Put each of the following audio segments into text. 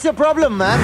What's your problem, man?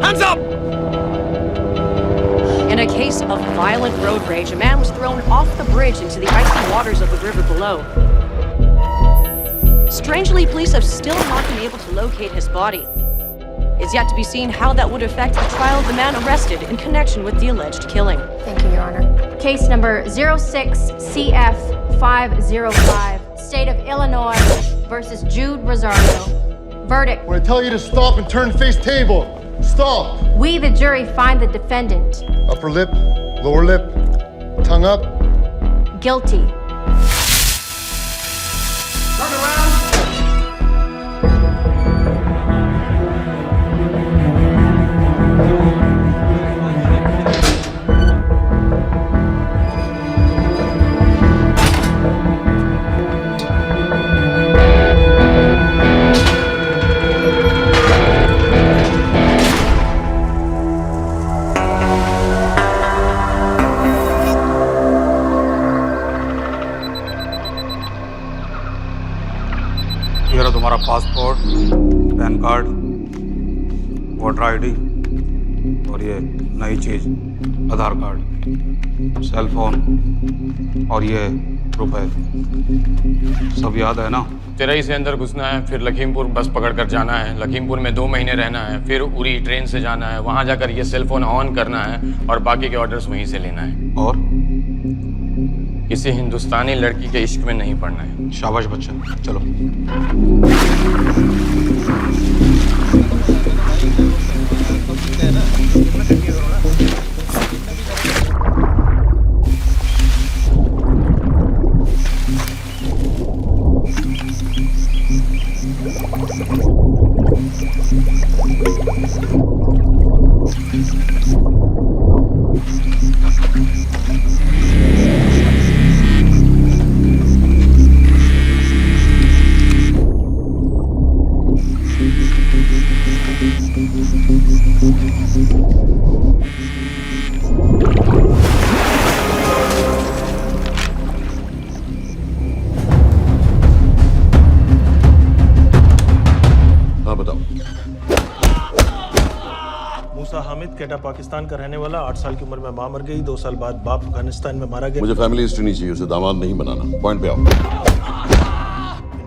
Hands up! In a case of violent road rage, a man was thrown off the bridge into the icy waters of the river below. Strangely, police have still not been able to locate his body. It's yet to be seen how that would affect the trial of the man arrested in connection with the alleged killing. Thank you, Your Honor. Case number 06-CF-505, State of Illinois versus Jude Rosario. Verdict. When I tell you to stop and turn face table, stop. We, the jury, find the defendant Upper lip, lower lip, tongue up. guilty. Turn around! ये रहा तुम्हारा passport, pan card, voter ID और ये नई चीज आधार card, cell phone और ये रुपए। सब याद है ना? तिरई से अंदर घुसना है, फिर लखीमपुर बस पकड़कर जाना है, लखीमपुर में 2 महीने रहना है, फिर उरी ट्रेन से जाना है, वहां जाकर ये सेल फोन ऑन करना है और बाकी के ऑर्डर्स वहीं से लेना है। और किसी हिंदुस्तानी लड़की के इश्क में नहीं पड़ना है। शाबाश बच्चा, चलो। कैटा पाकिस्तान का रहने वाला, 8 साल की उम्र में मां मर गई, 2 साल बाद बाप अफगानिस्तान में मारा गया। मुझे फैमिली हिस्ट्री नहीं चाहिए, उसे दामाद नहीं बनाना। पॉइंट पे आओ।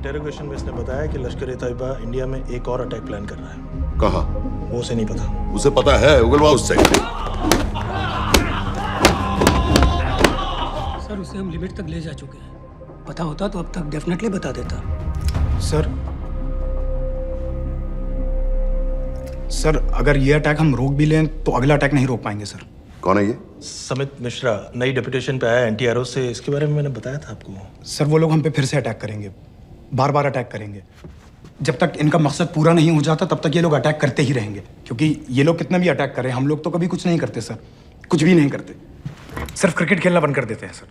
इंटेरोगेशन में इसने बताया कि लश्कर-ए-तैयबा इंडिया में एक और अटैक प्लान कर रहा है। कहा? वो उसे नहीं पता। उसे पता है, उगलवा उससे। सर उसे हम लिमिट तक ले जा चुके हैं। पता होता तो अब तक डेफिनेटली बता देता। सर अगर ये अटैक हम रोक भी लें तो अगला अटैक नहीं रोक पाएंगे सर। कौन है ये? समित मिश्रा नई डेपुटेशन पे आया एनटीआरओ से। इसके बारे में मैंने बताया था आपको। सर वो लोग हम पे फिर से अटैक करेंगे, बार बार अटैक करेंगे। जब तक इनका मकसद पूरा नहीं हो जाता तब तक ये लोग अटैक करते ही रहेंगे, क्योंकि ये लोग कितना भी अटैक करें हम लोग तो कभी कुछ नहीं करते सर, कुछ भी नहीं करते। सिर्फ क्रिकेट खेलना बंद कर देते हैं सर।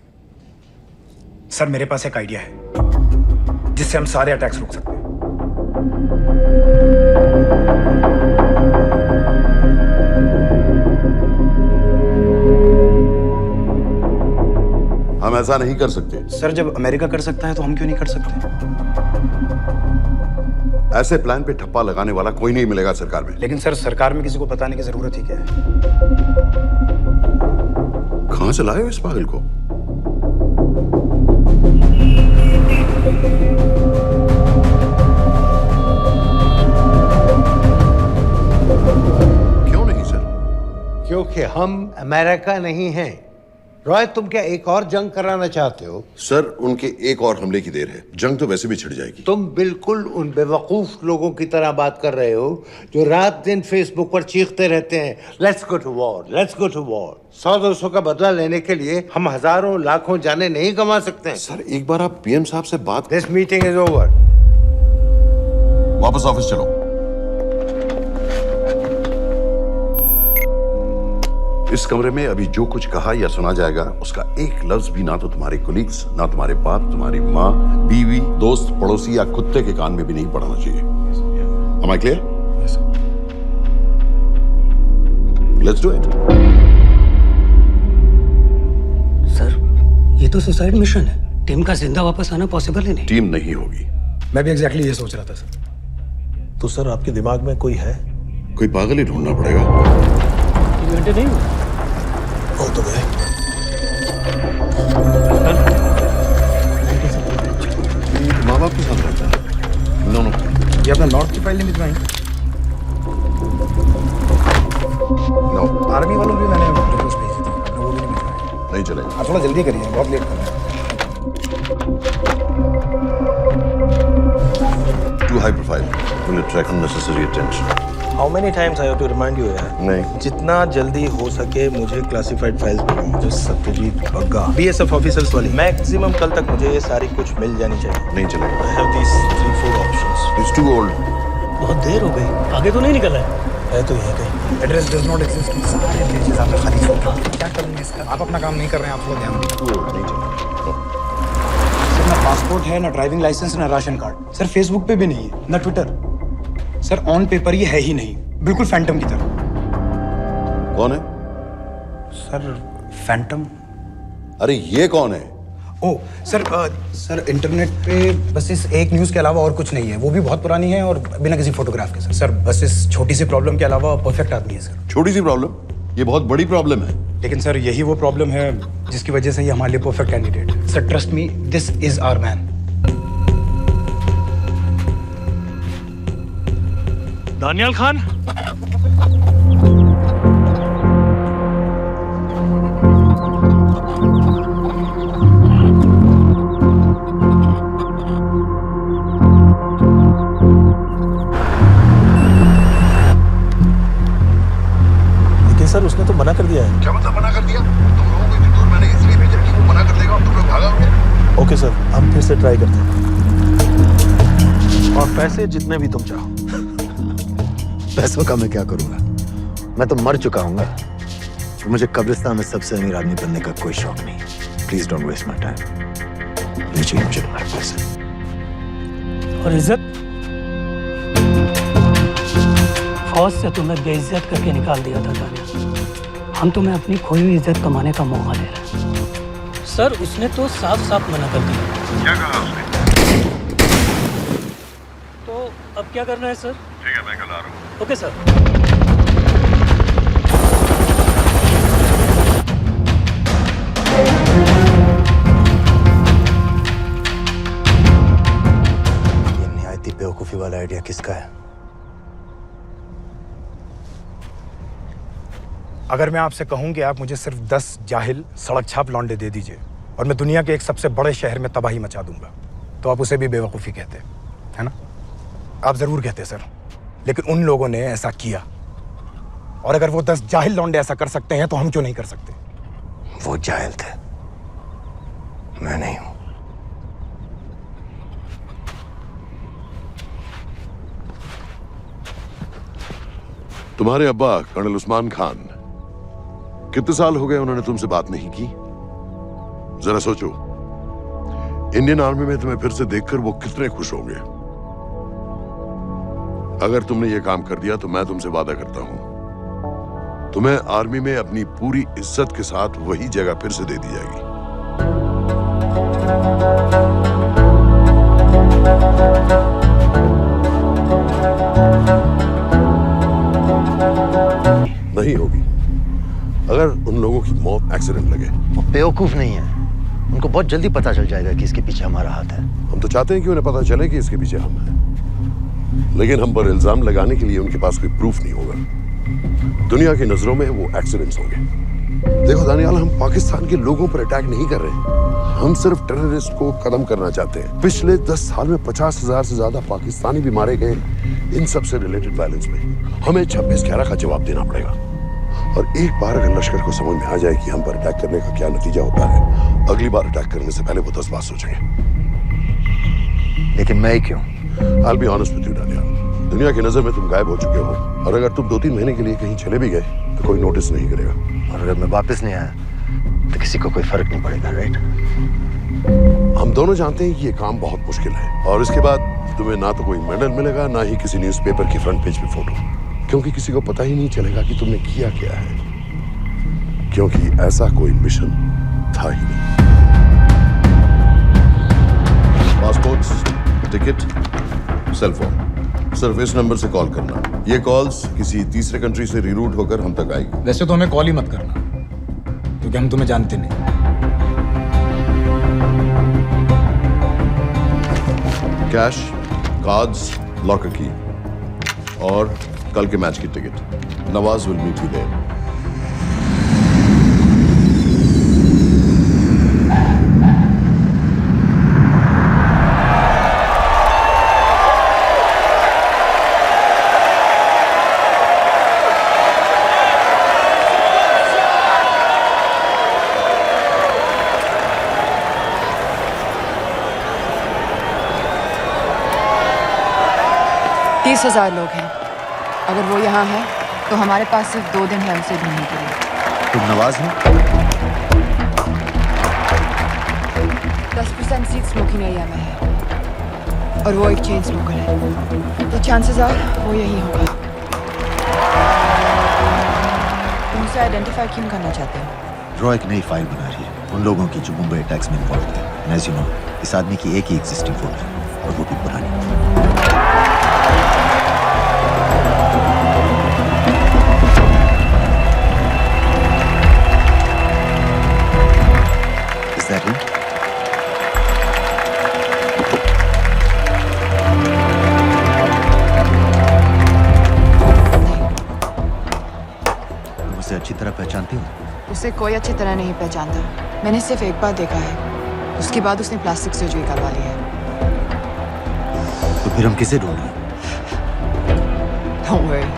सर मेरे पास एक आइडिया है जिससे हम सारे अटैक्स रोक सकते हैं। हम ऐसा नहीं कर सकते। सर जब अमेरिका कर सकता है तो हम क्यों नहीं कर सकते? ऐसे प्लान पे ठप्पा लगाने वाला कोई नहीं मिलेगा सरकार में। लेकिन सर सरकार में किसी को बताने की जरूरत ही क्या है? कहां से लाए हो इस पागल को? क्यों नहीं सर? क्योंकि हम अमेरिका नहीं हैं। रॉय तुम क्या एक और जंग कराना चाहते हो? सर उनके एक और हमले की देर है, जंग तो वैसे भी छिड़ जाएगी। तुम बिल्कुल उन बेवकूफ लोगों की तरह बात कर रहे हो जो रात दिन फेसबुक पर चीखते रहते हैं let's go to war, let's go to war. 100-200 का बदला लेने के लिए हम हजारों लाखों जाने नहीं कमा सकते हैं। सर एक बार आप पीएम साहब से बात। This meeting is over. वापस ऑफिस चलो। इस कमरे में अभी जो कुछ कहा या सुना जाएगा उसका एक लफ्ज भी ना तो तुम्हारे कोलीग्स, ना तुम्हारे बाप, तुम्हारी माँ, बीवी, दोस्त, पड़ोसी या कुत्ते के कान में भी नहीं पड़ना चाहिए। Am I clear? Yes, sir. Let's do it. Sir ये तो सुसाइड मिशन है। टीम का जिंदा वापस आना पॉसिबल ही नहीं। टीम नहीं होगी। मैं भी एग्जैक्टली ये सोच रहा था सर। तो सर आपके दिमाग में कोई है? कोई पागल ही ढूंढना पड़ेगा। 3 घंटे नहीं हुए। हो तो गए। माँ बाप के साथ रहता है? No no. ये अपना नॉर्थ की फाइल नहीं भिजवाई? नो। आर्मी वालों की मैंने रिक्वेस्ट भेजी थी, आपने वो भी नहीं भिजवाई। नहीं चलेगा। आप थोड़ा जल्दी करिए, बहुत लेट कर रहे हैं। Too high profile. Will attract unnecessary attention. How many times I have to remind you यार? नहीं। जितना जल्दी हो सके मुझे क्लासिफाइड फाइल्स भेजो। जो सत्यजीत बग्गा बीएसएफ ऑफिसर्स वाली मैक्सिमम कल तक मुझे ये सारी कुछ मिल जानी चाहिए। नहीं चलेगा। I have these 3-4 options. It's too old. बहुत देर हो गई, आगे तो नहीं निकला है तो यहीं कहीं। Address does not exist. सारे पेजेस आपने खाली छोड़ दिए। क्या करूंगे इसका? आप अपना काम नहीं कर रहे हैं, आप थोड़ा ध्यान दीजिए। Too old. नहीं चलेगा। सर ना पासपोर्ट है, ना ड्राइविंग लाइसेंस, ना राशन कार्ड। सर फेसबुक पे भी नहीं है, ना ट्विटर। सर ऑन पेपर ये है ही नहीं, बिल्कुल फैंटम की तरह। कौन है? Sir Phantom? अरे ये कौन है? ओ सर सर इंटरनेट पे बस इस एक न्यूज़ के अलावा और कुछ नहीं है, वो भी बहुत पुरानी है और बिना किसी फोटोग्राफ के। सर बस इस छोटी सी प्रॉब्लम के अलावा परफेक्ट आदमी है सर। छोटी सी प्रॉब्लम? ये बहुत बड़ी प्रॉब्लम है। लेकिन सर यही वो प्रॉब्लम है जिसकी वजह से ये हमारे लिए परफेक्ट कैंडिडेट है। Sir trust me, this is our man. Daniyal Khan. लेकिन सर उसने तो मना कर दिया है। क्या मतलब मना कर दिया? तुम लोगों को इतनी दूर मैंने इसलिए भेजा कि वो मना कर देगा और तुम लोग भागोगे। ओके सर, हम फिर से ट्राई करते हैं। और पैसे जितने भी तुम चाहो। पैसों का मैं क्या करूंगा? मैं तो मर चुका हूँ। मुझे कब्रिस्तान में सबसे अमीर आदमी बनने का कोई शौक नहीं। Please don't waste my time. मुझे तुम्हारे पैसे और इज्जत? फौज से तुम्हें बेइज्जत करके निकाल दिया था दानिया। हम तुम्हें अपनी खोई हुई इज्जत कमाने का मौका दे रहे हैं। सर उसने तो साफ साफ मना कर दिया। क्या कहा उसने? तो अब क्या करना है सर? ठीक है, मैं कल आ रहा हूँ। Okay sir. किसका है? अगर मैं आपसे कहूं कि आप मुझे सिर्फ 10 जाहिल सड़क छाप लौंडे दे दीजिए और मैं दुनिया के एक सबसे बड़े शहर में तबाही मचा दूंगा, तो आप उसे भी बेवकूफ़ी कहते, है ना? आप ज़रूर कहते सर, लेकिन उन लोगों ने ऐसा किया। और अगर वो 10 जाहिल लौंडे ऐसा कर सकते हैं तो हम क्यों नहीं कर सकते? वो जाहिल थे, मैं नहीं हूं। तुम्हारे अब्बा कर्नल उस्मान खान, कितने साल हो गए उन्होंने तुमसे बात नहीं की? जरा सोचो, इंडियन आर्मी में तुम्हें फिर से देखकर वो कितने खुश होंगे। अगर तुमने ये काम कर दिया तो मैं तुमसे वादा करता हूं, तुम्हें आर्मी में अपनी पूरी इज्जत के साथ वही जगह फिर से दे दी जाएगी। नहीं होगी। अगर उन लोगों की मौत एक्सीडेंट लगे। वो बेवकूफ नहीं है, उनको बहुत जल्दी पता चल जाएगा कि इसके पीछे हमारा हाथ है। हम तो चाहते हैं कि उन्हें पता चले कि इसके पीछे हम हैं, लेकिन हम पर इल्जाम लगाने के लिए उनके पास कोई प्रूफ नहीं होगा। दुनिया की नजरों में वो एक्सीडेंट्स होंगे। देखो दानियाल, हम पाकिस्तान के लोगों पर अटैक नहीं कर रहे, हम सिर्फ टेररिस्ट को खत्म करना चाहते हैं। पिछले 10 साल में 50,000 से ज्यादा पाकिस्तानी भी मारे गए इन सब से रिलेटेड वायलेंस में। हमें 26/11 का जवाब देना पड़ेगा। और एक बार अगर लश्कर को समझ में आ जाए कि हम पर अटैक करने का क्या नतीजा होता है, अगली बार अटैक करने से पहले वो 10 बार सोचेंगे। लेकिन मैं क्यों? I'll be honest with you, Daniyal, दुनिया की नजर में तुम गायब हो चुके हो, और अगर तुम 2-3 महीने के लिए कहीं चले भी गए तो कोई नोटिस नहीं करेगा। और अगर मैं वापस नहीं आया तो किसी को कोई फर्क नहीं पड़ेगा, राइट? हम दोनों जानते हैं कि ये काम बहुत मुश्किल है, और इसके बाद तुम्हें ना तो कोई मेडल मिलेगा, ना ही किसी न्यूज़पेपर की फ्रंट पेज पे फोटो, क्योंकि किसी को पता ही नहीं चलेगा कि तुमने किया क्या है, क्योंकि ऐसा कोई मिशन था ही नहीं। पासपोर्ट्स, टिकट, सेल फोन, सिर्फ इस नंबर से कॉल करना। ये कॉल्स किसी तीसरे कंट्री से रीरूट होकर हम तक आएगी। वैसे तो हमें कॉल ही मत करना, क्योंकि हम तुम्हें जानते नहीं। कैश, कार्ड्स, लॉकर की और कल के मैच की ticket. Nawaz will meet you there. तीस 30,000 लोग हैं। अगर वो यहाँ है तो हमारे पास सिर्फ 2 दिन है उसे ढूंढने के लिए। तुम नवाज हो? 10% सीट स्मोकिंग एरिया में है और वो एक चेन स्मोकर है, तो चांसेस आर वो यही होगा। तुम उसे आइडेंटिफाई क्यों करना चाहते हो? रॉ एक नई फाइल बना रही है उन लोगों की जो मुंबई अटैक्स में इन्वॉल्व थे। And as you know, इस आदमी की एक ही एग्जिस्टिंग फोन है और वो भी पुरानी। Is that him? तुम उसे अच्छी तरह पहचानती हो? उसे कोई अच्छी तरह नहीं पहचानता। मैंने सिर्फ एक बार देखा है, उसके बाद उसने प्लास्टिक सर्जरी करवा ली है। तो फिर हम किसे ढूंढ रहे हैं? Don't worry.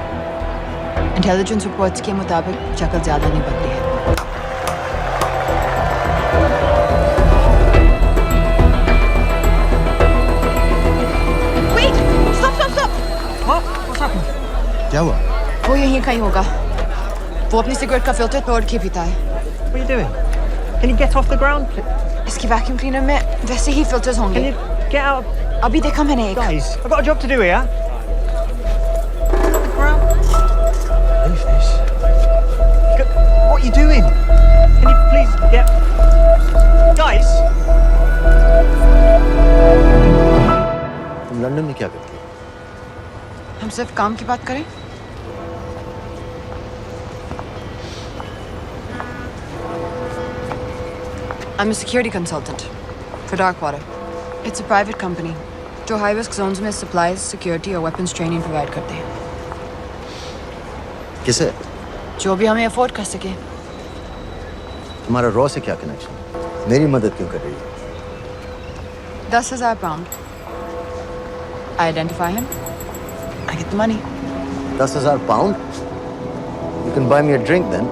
इंटेलिजेंस रिपोर्ट्स के मुताबिक शक्ल ज्यादा नहीं बदली है। Wait! Stop! क्या हुआ? वो यहीं कहीं होगा। वो अपनी सिगरेट का फिल्टर तोड़ के पीता है। What are you doing? Can you get off the ground, please? इसकी वैक्यूम क्लीनर में वैसे ही फिल्टर्स होंगे। Can you get out? अभी देखा मैंने एक। Guys, I've got a job to do here. Leave this. What are you doing? Can you please get... Guys! तुम London में क्या करती हो? हम सिर्फ काम की बात करें? I'm a security consultant for Darkwater. It's a private company. जो हाई रिस्क जोन्स में सप्लाईज, सिक्योरिटी और वेपन्स ट्रेनिंग प्रोवाइड करते हैं। किसे? जो भी हमें अफोर्ड कर सके। तुम्हारा रॉ से क्या कनेक्शन? मेरी मदद क्यों कर रही है? 10,000 pound. I identify him. I get the money. 10,000 pound? You can buy me a drink then.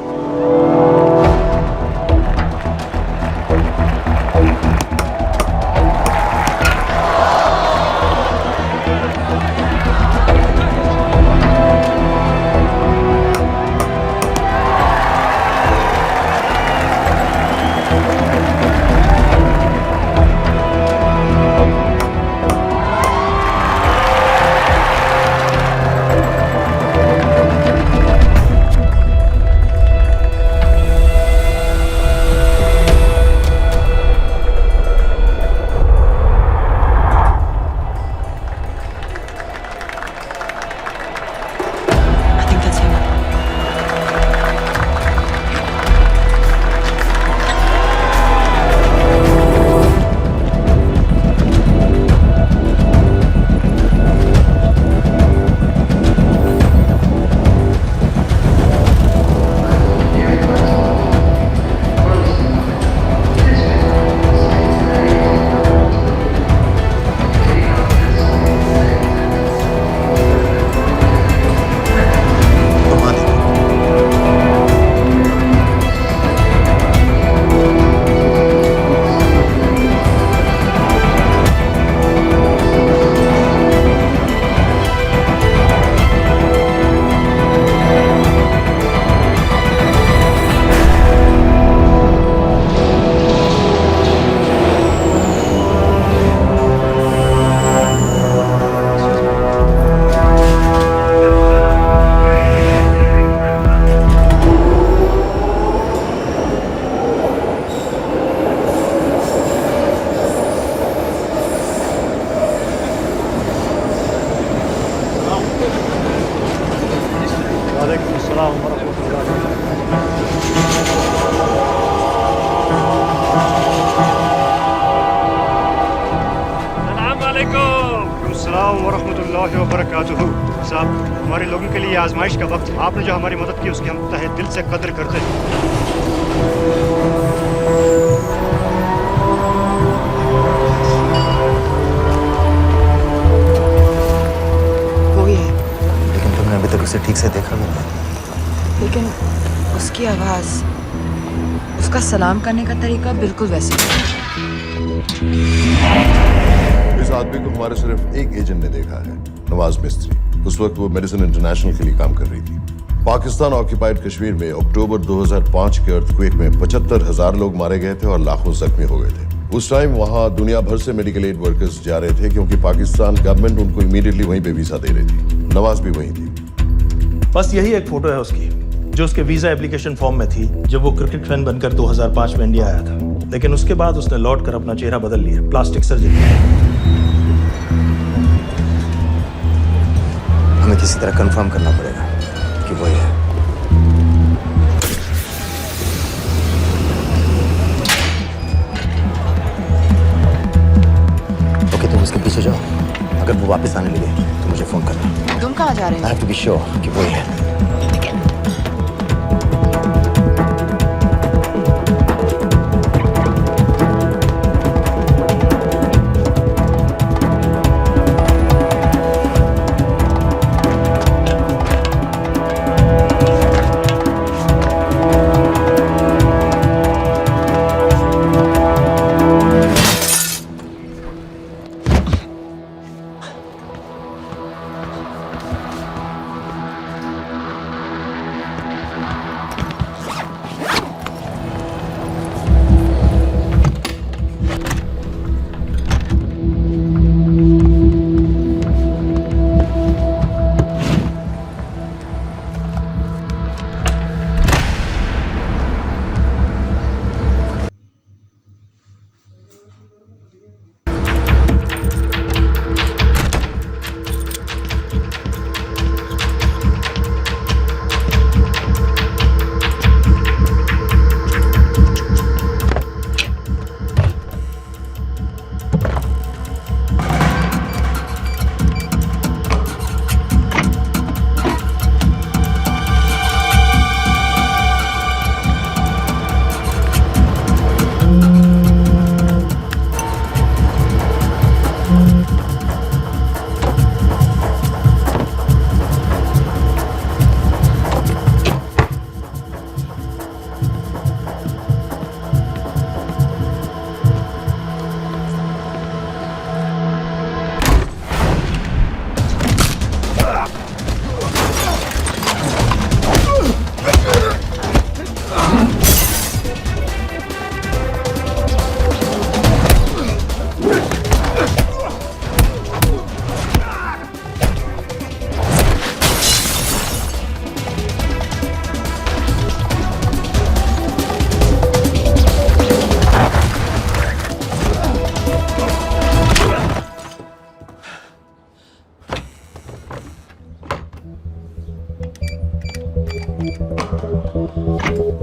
साहब, हमारे लोगों के लिए आजमाइश का वक्त है। आपने जो हमारी मदद की उसकी हम तहे दिल से कदर करते हैं। वो ही है, लेकिन तुमने अभी तक उसे ठीक से देखा भी नहीं। लेकिन उसकी आवाज, उसका सलाम करने का तरीका बिल्कुल वैसे ही। इस आदमी को हमारे सिर्फ एक एजेंट ने देखा है, नवाज मिस्त्री। उस वक्त वो मेडिसिन इंटरनेशनल के लिए काम कर रही थी। पाकिस्तान ऑक्यूपाइड कश्मीर में अक्टूबर 2005 के अर्थक्वेक में 75,000 लोग मारे गए थे और लाखों जख्मी हो गए थे। उस टाइम वहां दुनिया भर से मेडिकल एड वर्कर्स जा रहे थे क्योंकि पाकिस्तान गवर्नमेंट उनको इमीडिएटली वहीं पे वीजा दे रही थी। नवाज भी वहीं थी। बस यही एक फोटो है उसकी, जो उसके वीजा एप्लीकेशन फॉर्म में थी जब वो क्रिकेट फैन बनकर 2005 में इंडिया आया था। लेकिन उसके बाद उसने लौट कर अपना चेहरा बदल लिया, प्लास्टिक सर्जरी। हमें किसी तरह कंफर्म करना पड़ेगा कि वो है। ओके, तुम उसके पीछे जाओ। अगर वो वापस आने लगे तो मुझे फोन करना। तुम कहाँ जा रहे हो? I have to be sure कि वो है।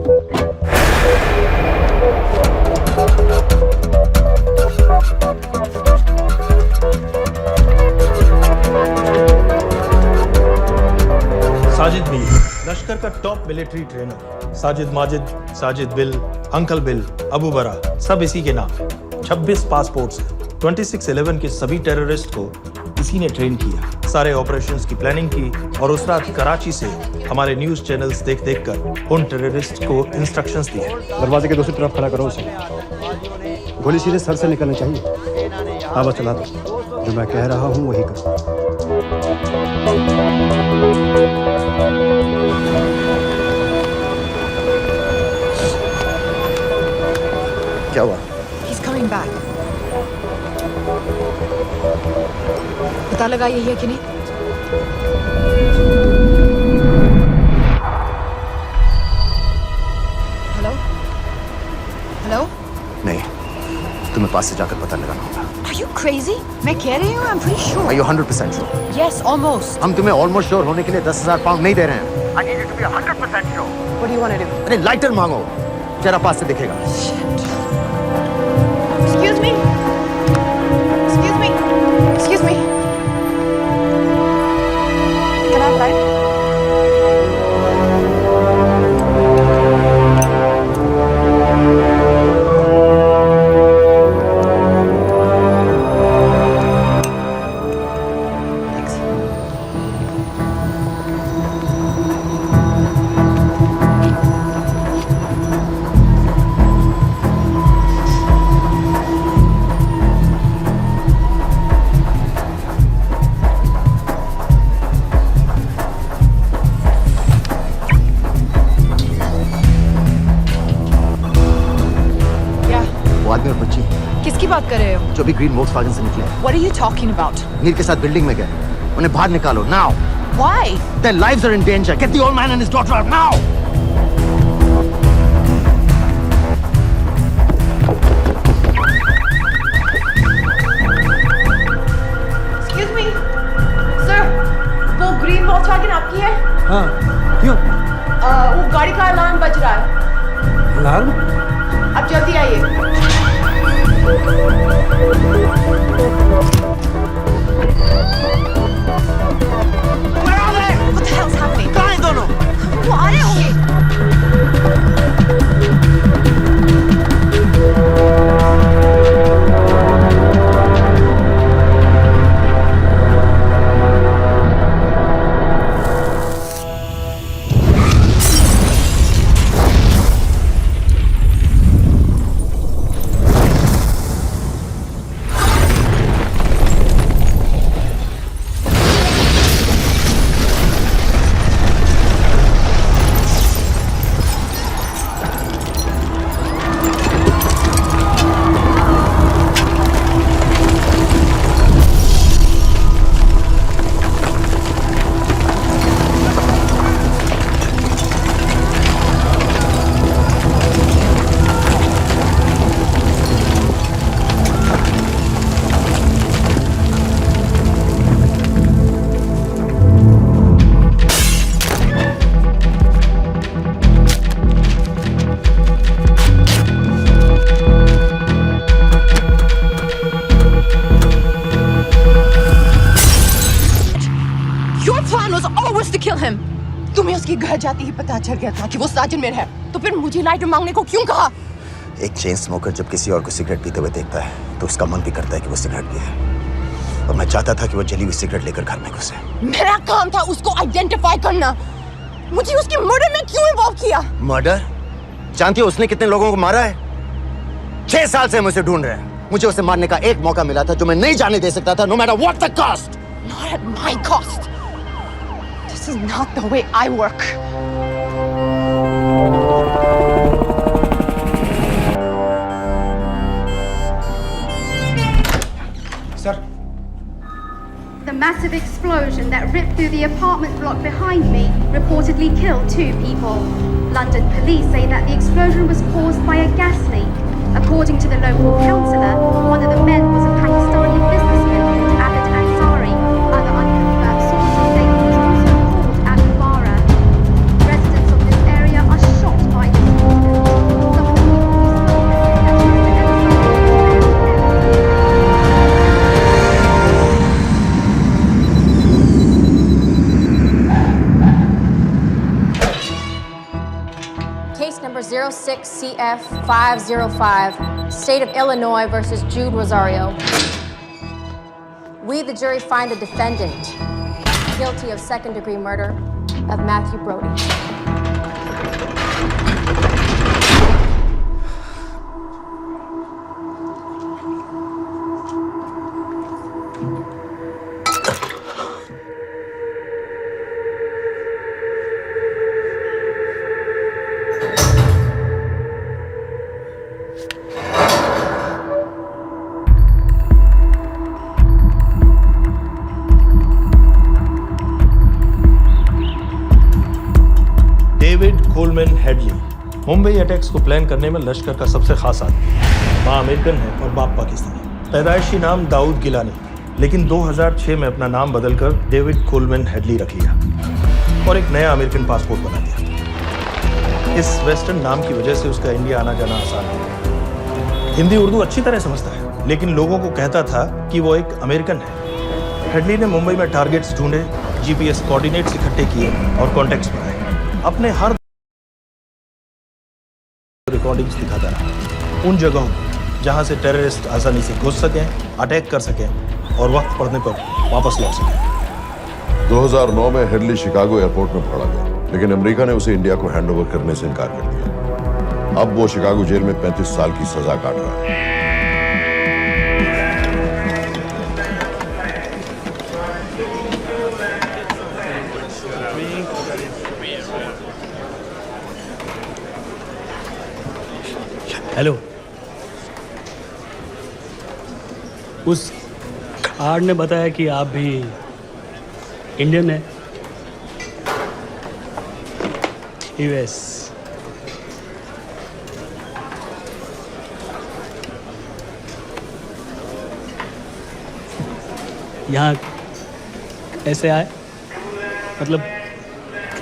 साजिद बिल, लश्कर का top military trainer. Sajid Majid, Sajid bill, uncle bill, Abu बरा, सब इसी के नाम है। 26 पासपोर्ट्स हैं। 26/11 के सभी टेररिस्ट को इसी ने ट्रेन किया। सारे ऑपरेशंस की प्लानिंग की और उस रात कराची से हमारे न्यूज चैनल्स देख देख कर उन टेररिस्ट को इंस्ट्रक्शंस दिए। दरवाजे के दूसरी तरफ खड़ा करो उसे। गोली सीधे सर से निकलनी चाहिए। आवाज चला दो। जो मैं कह रहा हूँ वही कर। क्या हुआ? He's coming back. पता लगा यही है कि नहीं? हेलो? हेलो? नहीं, तुम्हें पास से जाकर पता लगाना होगा। Are you crazy? मैं कह रही हूँ, I'm pretty sure. Are you 100% sure? Yes, almost. हम तुम्हें ऑलमोस्ट श्योर होने के लिए 10,000 पाउंड नहीं दे रहे हैं। I need you to be 100% sure. What do you want to do? अरे लाइटर मांगो, जरा पास से दिखेगा। Excuse me. Excuse me. Excuse me. Can I have light? किसकी बात कर रहे हो? जो भी ग्रीन वोक्सवैगन से निकले। What are you talking about? Mir के साथ बिल्डिंग में गए। उन्हें बाहर निकालो now. Why? Their lives are in danger. Get the old man and his daughter out now. Excuse me, sir. वो ग्रीन वोक्सवैगन आपकी है? हाँ, क्यों? वो गाड़ी का अलार्म बज रहा है। अलार्म? आप जल्दी आइए। Where are they? What the hell's happening? कहाँ हैं दोनों? वो आ रहे होंगे। तुम्हें उसके घर जाते ही पता चल गया था कि वो साजन में है, तो फिर मुझे लाइटर मांगने को क्यों कहा? एक चेन स्मोकर जब किसी और को सिगरेट पीते हुए देखता है तो उसका मन भी करता है कि वो सिगरेट पिए, और मैं चाहता था कि वो जली हुई सिगरेट लेकर घर में घुसे। मेरा काम था उसको आइडेंटिफाई करना। मुझे उसके मर्डर में क्यों इन्वॉल्व किया? मर्डर? जानती हो उसने कितने लोगों को मारा है? 6 साल से हम उसे ढूंढ रहे हैं। मुझे उसे मारने का एक मौका मिला था जो मैं नहीं जाने दे सकता था, no matter what the cost. Not at my cost. This is not the way I work. Sir. The massive explosion that ripped through the apartment block behind me reportedly killed 2 people. London police say that the explosion was caused by a gas leak. According to the local councillor, one of the men was a Pakistani businessman called Abid Ansari. Other unconfirmed sources say he was also called Abu Bara. Residents of this area are shocked by this 36CF505, State of Illinois versus Jude Rosario. We, the jury, find the defendant guilty of second-degree murder of Matthew Brody. David Coleman Headley Mumbai attacks को plan करने में लश्कर का सबसे खास आदमी। माँ American है और बाप पाकिस्तानी। पैदाइशी नाम दाऊद गिलानी, लेकिन 2006 में अपना नाम बदलकर डेविड कोलमैन हेडली रख लिया और एक नया अमेरिकन पासपोर्ट बना दिया। इस वेस्टर्न नाम की वजह से उसका इंडिया आना जाना आसान है। हिंदी उर्दू अच्छी तरह समझता है, लेकिन लोगों को कहता था कि वो एक अमेरिकन है। हेडली ने मुंबई में टारगेट्स ढूंढे, GPS कोऑर्डिनेट्स इकट्ठे किए और कॉन्टैक्ट्स बनाए। अपने हर रिकॉर्डिंग्स दिखाता रहा उन जगहों जहां से टेररिस्ट आसानी से घुस सकें, अटैक कर सकें और वक्त पड़ने पर वापस लौट सकें। 2009 में हेडली शिकागो एयरपोर्ट में पकड़ा गया, लेकिन अमेरिका ने उसे इंडिया को हैंडओवर करने से इनकार कर दिया। अब वो शिकागो जेल में 35 साल की सजा काट रहा है। हेलो, उस कार्ड ने बताया कि आप भी इंडियन हैं। यूएस। यहाँ कैसे आए? मतलब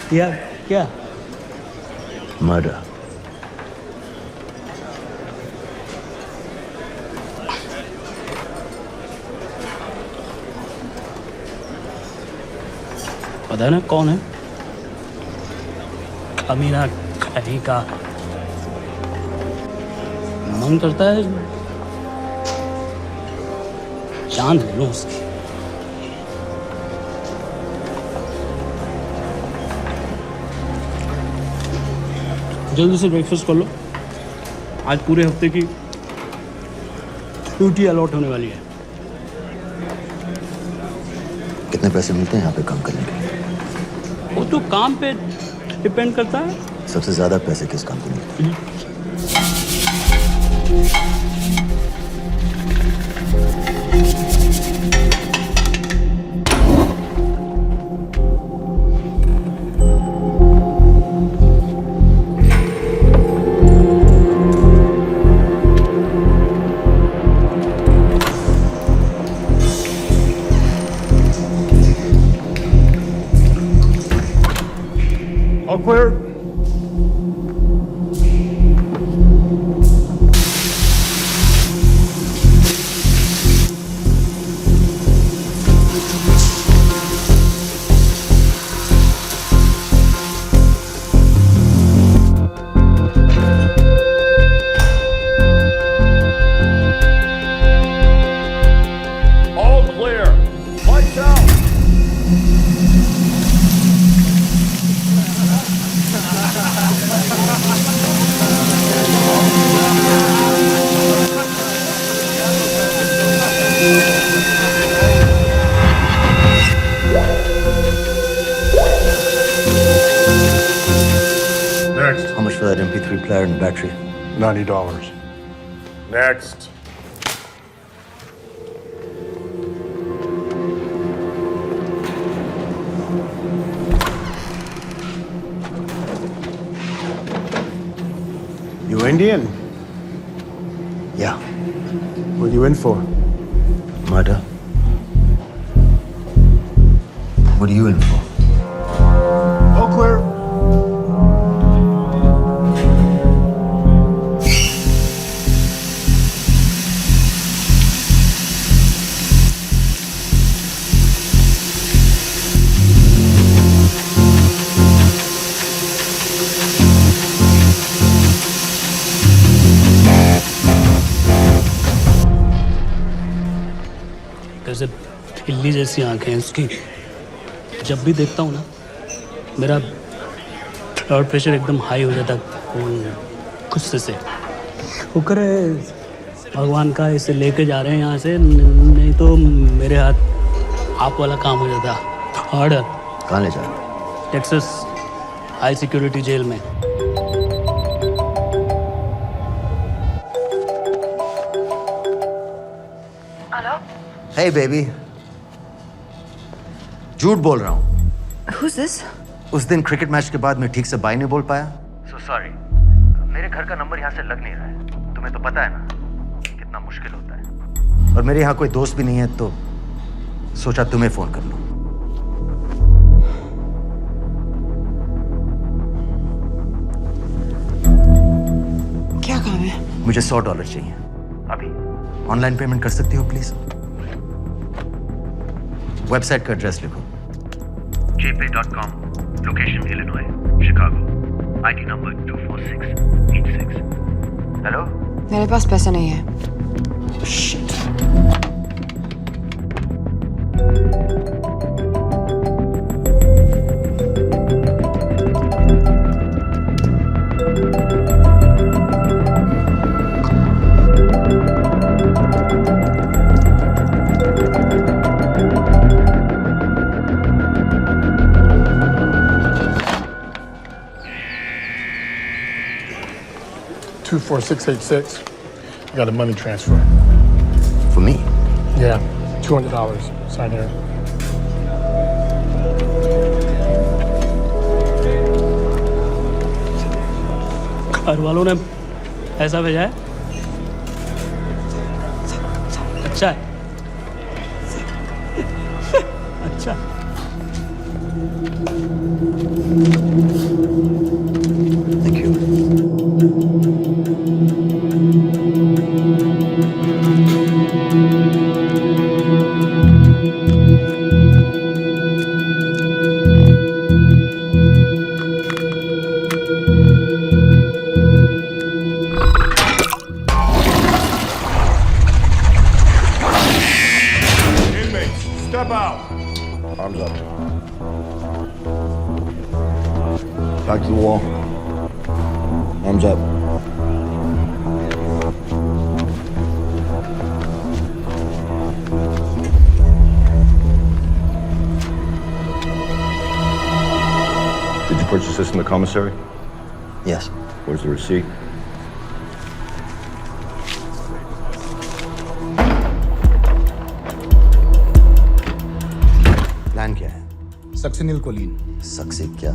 क्या? मर्डर। पता ना कौन है? अमीना कहीं का। मन करता है चांद ले लो उसकी। जल्दी से ब्रेकफास्ट कर लो, आज पूरे हफ्ते की ड्यूटी अलॉट होने वाली है। कितने पैसे मिलते हैं यहाँ पे काम करने के लिए? वो तो काम पे डिपेंड करता है। सबसे ज्यादा पैसे किस काम को मिलते हैं? Clear. All clear. Lights out. Next. How much for that MP3 player and battery? $90. Next. You Indian? Yeah. What are you in for? Murder. What are you in for? All clear. इल्ली जैसी आंखें हैं उसकी। जब भी देखता हूँ ना मेरा ब्लड प्रेशर एकदम हाई हो जाता गुस्से से। शुक्र है भगवान का इसे लेके जा रहे हैं यहाँ से, नहीं तो मेरे हाथ आप वाला काम हो जाता। ऑर्डर कहाँ ले जा रहे हो? टेक्सास हाई सिक्योरिटी जेल में। Hey baby, झूठ बोल रहा हूँ। Who's this? उस दिन क्रिकेट मैच के बाद मैं ठीक से बाय नहीं बोल पाया। So sorry. मेरे घर का नंबर यहाँ से लग नहीं रहा है। तुम्हें तो पता है ना कितना मुश्किल होता है। और मेरे यहाँ कोई दोस्त भी नहीं है तो सोचा तुम्हें फोन कर लूं। क्या काम है? मुझे $100 चाहिए अभी। ऑनलाइन पेमेंट कर सकती हो प्लीज? वेबसाइट का एड्रेस लिखो। jpay.com, location Illinois, Chicago, ID number 24686. Hello? मेरे पास पैसा नहीं है। Shit. $24686. I got a money transfer. For me? Yeah, $200. Sign here. घर वालों ने ऐसा भेजा है? अच्छा है। अच्छा। Thank you. Step out. Arms up. Back to the wall. Arms up. Did you purchase this in the commissary? Yes. Where's the receipt? Plan क्या है? Succinylcholine. सक्सी क्या?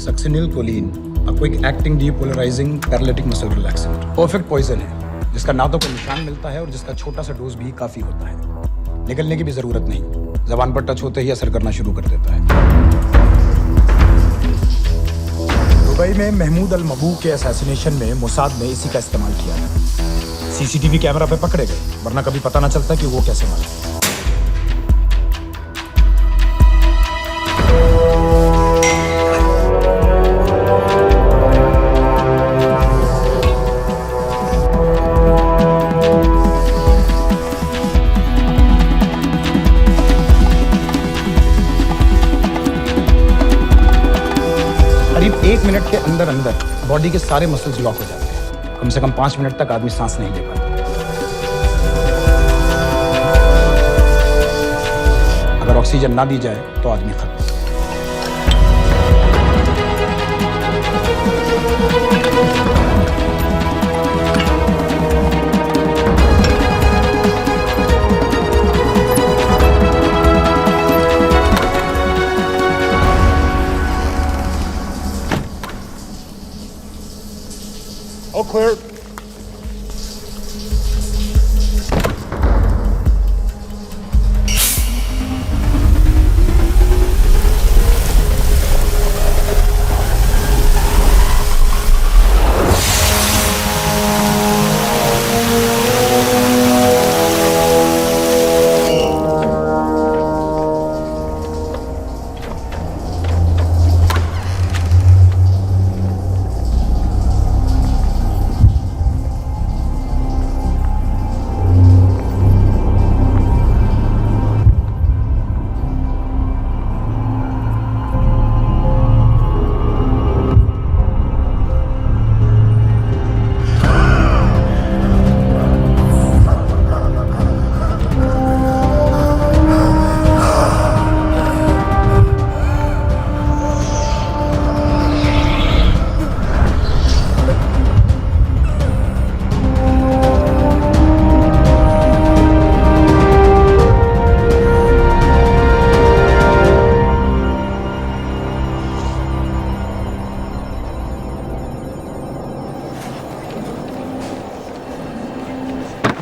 Succinylcholine, a quick acting depolarizing paralytic muscle relaxant। Perfect poison है जिसका ना तो कोई निशान मिलता है और जिसका छोटा सा डोज भी काफी होता है। निकलने की भी जरूरत नहीं, जबान पर टच होते ही असर करना शुरू कर देता है। दुबई में महमूद अल मबू के असैसिनेशन में मोसाद ने इसी का इस्तेमाल किया था। सीसीटीवी कैमरा पे पकड़े गए, वरना कभी पता ना चलता कि वो कैसे मारा। करीब 1 मिनट के अंदर अंदर बॉडी के सारे मसल्स लॉक हो जाते हैं। कम से कम 5 मिनट तक आदमी सांस नहीं ले पाता। अगर ऑक्सीजन ना दी जाए तो आदमी खत्म। All clear.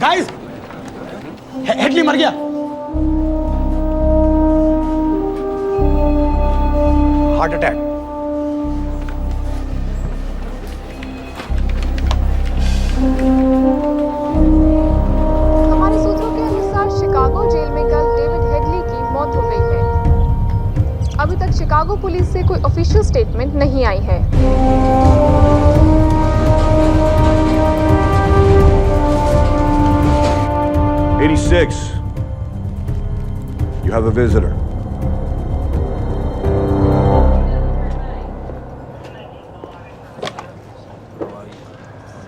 गाइस, हेडली मर गया। Heart attack. हमारे सूत्रों के अनुसार शिकागो जेल में कल डेविड हेडली की मौत हो गई है। अभी तक शिकागो पुलिस से कोई ऑफिशियल स्टेटमेंट नहीं आई है। You have a visitor.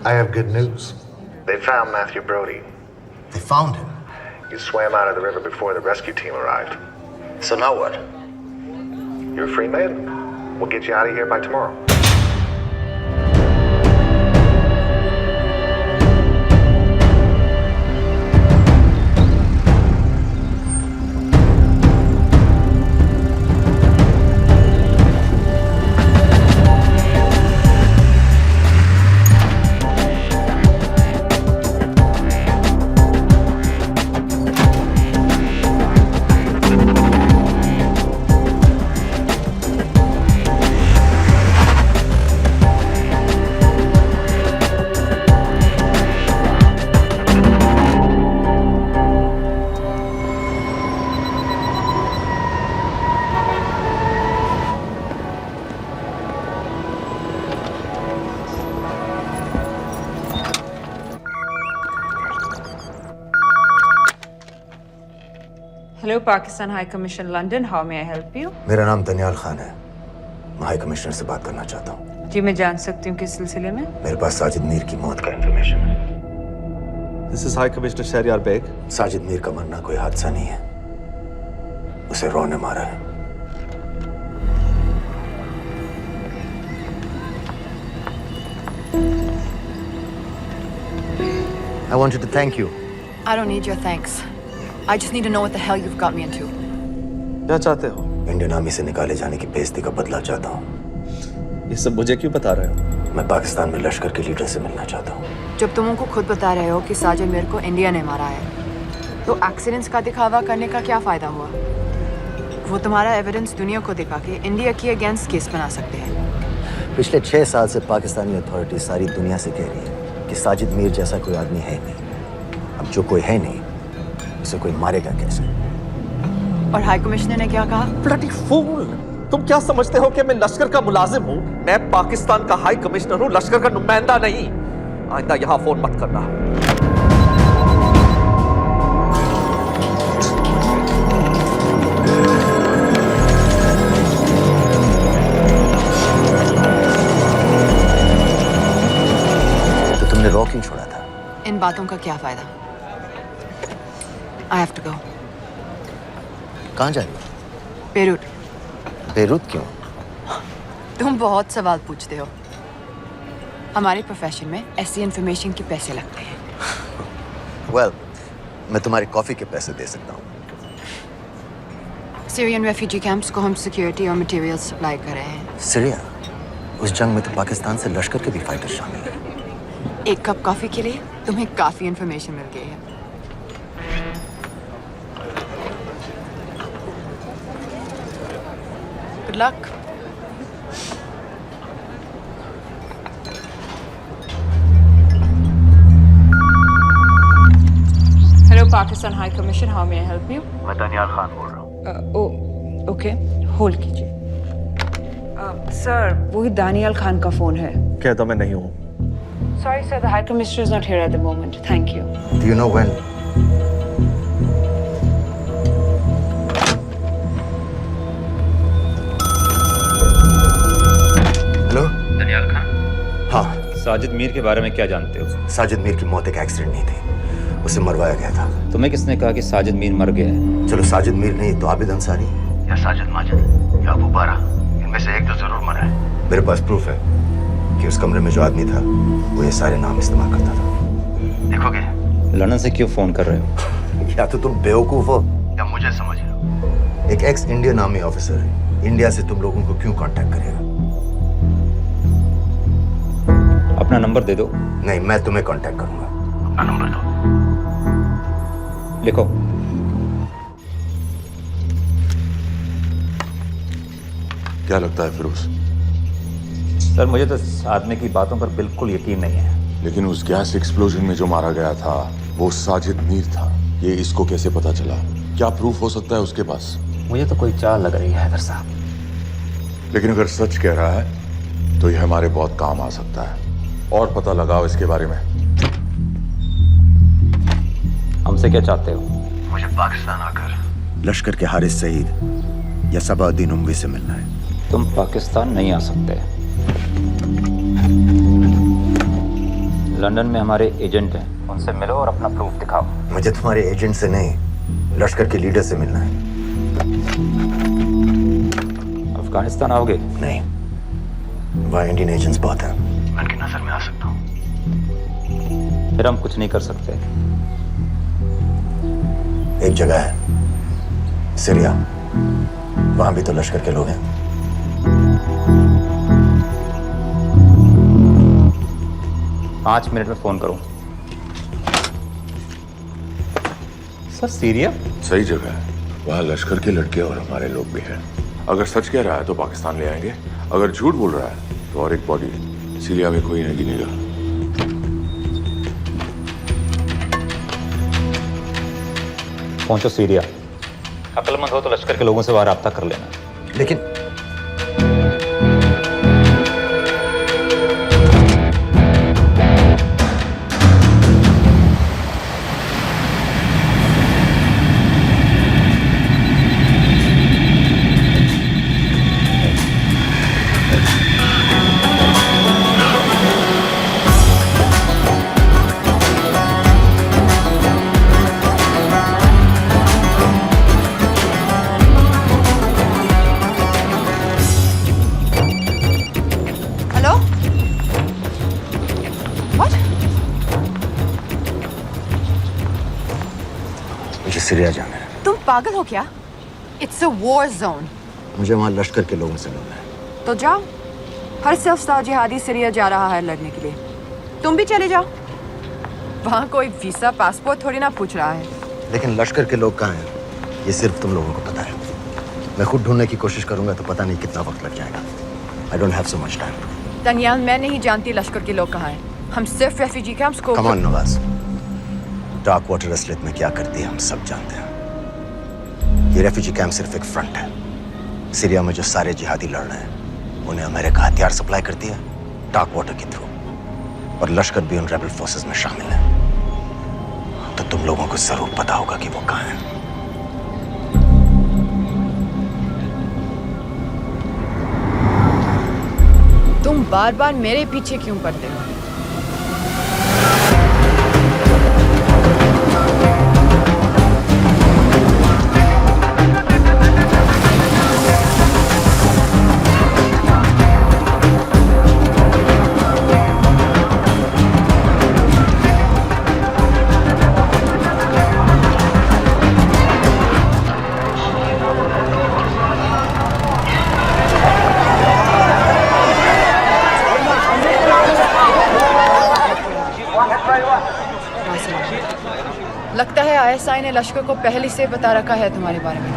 I have good news. They found Matthew Brody. They found him. He swam out of the river before the rescue team arrived. So now what? You're a free man. We'll get you out of here by tomorrow. Hello, Pakistan High Commission, London. How may I help you? मेरा नाम दनियाल खान है। मैं high commissioner से बात करना चाहता हूँ। जी, मैं जान सकती हूँ किस सिलसिले में? मेरे पास साजिद मीर की मौत का इंफॉर्मेशन है। This is High Commissioner Shahryar Beg. Sajid Mir का मरना कोई हादसा नहीं है। उसे रॉ ने मारा है। I wanted to thank you. I don't need your thanks. I just need to know what the hell you've got me into. क्या चाहते हो? इंडियन आर्मी से निकाले जाने की बेइज्जती का बदला चाहता हूँ। ये सब मुझे क्यों बता रहे हो? मैं पाकिस्तान में लश्कर के लीडर से मिलना चाहता हूँ। जब तुम उनको खुद बता रहे हो कि साजिद मीर को इंडिया ने मारा है, तो एक्सीडेंट्स का दिखावा करने का क्या फायदा हुआ? वो तुम्हारा एविडेंस दुनिया को दिखा के इंडिया के अगेंस्ट केस बना सकते हैं। पिछले 6 साल से पाकिस्तानी अथॉरिटी सारी दुनिया से कह रही है कि साजिद मीर जैसा कोई आदमी है नहीं। अब जो कोई है नहीं, उसे कोई मारेगा कैसे? और हाई कमिश्नर ने क्या कहा? Bloody fool! तुम क्या समझते हो कि मैं लश्कर का मुलाजिम हूँ? मैं पाकिस्तान का हाई कमिश्नर हूँ, लश्कर का नुमाइंदा नहीं। आइंदा यहाँ फोन मत करना। तो तुमने रॉ क्यों छोड़ा था? इन बातों का क्या फायदा? I have to go. कहाँ जा रही हो? बेरूट। बेरूत क्यों? तुम बहुत सवाल पूछते हो। हमारे प्रोफेशन में ऐसी इन्फॉर्मेशन के पैसे लगते हैं। Well, मैं तुम्हारी कॉफी के पैसे दे सकता हूँ। सीरियन रेफ्यूजी कैंप्स को हम सिक्योरिटी और मटेरियल्स सप्लाई कर रहे हैं। सीरिया? उस जंग में तो पाकिस्तान से लश्कर के भी फाइटर शामिल हैं। एक कप कॉफी के लिए तुम्हें काफी इन्फॉर्मेशन मिल गई है। Good luck. Hello, Pakistan High Commission. How may I help you? मैं दनियाल खान बोल रहा हूँ। Okay. Hold कीजिए। Sir, वही दानियाल खान का फोन है। कहता मैं नहीं हूँ। Sorry, sir. The High Commissioner is not here at the moment. Thank you. Do you know when? Hello? Daniyal Khan. हाँ। साजिद मीर के बारे में क्या जानते हो? साजिद मीर की मौत एक एक्सीडेंट नहीं थी, उसे मरवाया गया था। तुम्हें किसने कहा कि साजिद मीर मर गया है? चलो साजिद मीर नहीं तो आबिद अंसारी या साजिद माजिद या अबू बारा, इनमें से एक तो जरूर मरा है। मेरे पास प्रूफ है कि उस कमरे में जो आदमी था वो ये सारे नाम इस्तेमाल करता था। देखोगे? लंदन से क्यों फोन कर रहे हो? या तो तुम बेवकूफ हो या मुझे समझ लो। एक एक्स इंडियन आर्मी ऑफिसर है, इंडिया से तुम लोगों को क्यों कांटेक्ट करेगा? अपना नंबर दे दो। नहीं, मैं तुम्हें कांटेक्ट करूंगा। अपना नंबर दो। लिखो। क्या लगता है फिरोज? सर मुझे तो इस आदमी की बातों पर बिल्कुल यकीन नहीं है। लेकिन उस गैस एक्सप्लोजन में जो मारा गया था वो साजिद मीर था। ये इसको कैसे पता चला? क्या प्रूफ हो सकता है उसके पास? मुझे तो कोई चाल लग रही है हैदर साहब। लेकिन अगर सच कह रहा है तो ये हमारे बहुत काम आ सकता है। और पता लगाओ इसके बारे में। हमसे क्या चाहते हो? मुझे पाकिस्तान आकर लश्कर के हारिस सईद या सबाउद्दीन उमवी से मिलना है। तुम पाकिस्तान नहीं आ सकते। लंदन में हमारे एजेंट हैं, उनसे मिलो और अपना प्रूफ दिखाओ। मुझे तुम्हारे एजेंट से नहीं, लश्कर के लीडर से मिलना है। अफगानिस्तान आओगे? नहीं, वहाँ इंडियन एजेंट्स बहुत हैं। मैं उनकी नजर में आ सकता हूँ। फिर हम कुछ नहीं कर सकते। एक जगह है सीरिया, वहां भी तो लश्कर के लोग हैं। पाँच मिनट में फोन करूं। सर सीरिया सही जगह है, वहाँ लश्कर के लड़के और हमारे लोग भी हैं। अगर सच कह रहा है तो पाकिस्तान ले आएंगे, अगर झूठ बोल रहा है तो और एक बॉडी सीरिया में कोई नहीं गिनेगा। पहुंचो सीरिया। अक्लमंद हो तो लश्कर के लोगों से वहां राब्ता कर लेना। लेकिन सीरिया जाना है। तुम पागल हो क्या? It's a war zone. मुझे वहाँ लश्कर के लोगों से मिलना है। तो जाओ। हर सफ्तार जिहादी सीरिया जा रहा है लड़ने के लिए। तुम भी चले जाओ। वहाँ कोई वीसा पासपोर्ट थोड़ी ना पूछ रहा है। लेकिन लश्कर के लोग कहाँ हैं ये सिर्फ तुम लोगों को पता है। मैं खुद ढूंढने की कोशिश करूंगा तो पता नहीं कितना वक्त लग जाएगा। I don't have so much time. Daniyal, मैं नहीं जानती लश्कर के लोग कहाँ हैं। हम सिर्फ रेफ्यूजी कैंप्स को। Come on Nawaz, dark water असलियत में क्या करती है हम सब जानते हैं। ये रेफ्यूजी कैंप सिर्फ एक फ्रंट है। सीरिया में जो सारे जिहादी लड़ रहे हैं उन्हें अमेरिका हथियार सप्लाई करती है डार्क वाटर के थ्रू, और लश्कर भी उन रेबल फोर्सेस में शामिल है। तो तुम लोगों को जरूर पता होगा कि वो कहाँ है। तुम बार बार मेरे पीछे क्यों पड़ते हो? लगता है आईएसआई ने लश्कर को पहले से बता रखा है तुम्हारे बारे में।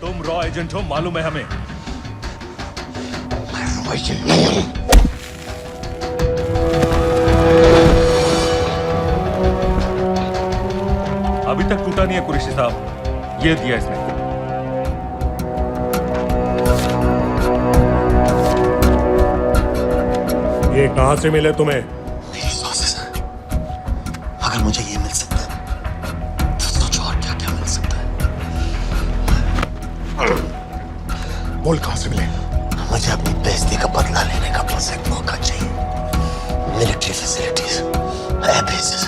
तुम रॉ एजेंट हो, मालूम है हमें। अभी तक टूटा नहीं है कुरैशी साहब, ये दिया इसने। ये कहां से मिले तुम्हें? मेरी सॉसेस है। अगर मुझे ये मिल सकता है तो सोचो और क्या क्या मिल सकता है। बोल कहां से मिले? मुझे अपनी बेइज्जती का बदला लेने का बस एक मौका चाहिए। मिलिट्री फैसिलिटीज, एयर बेसेस,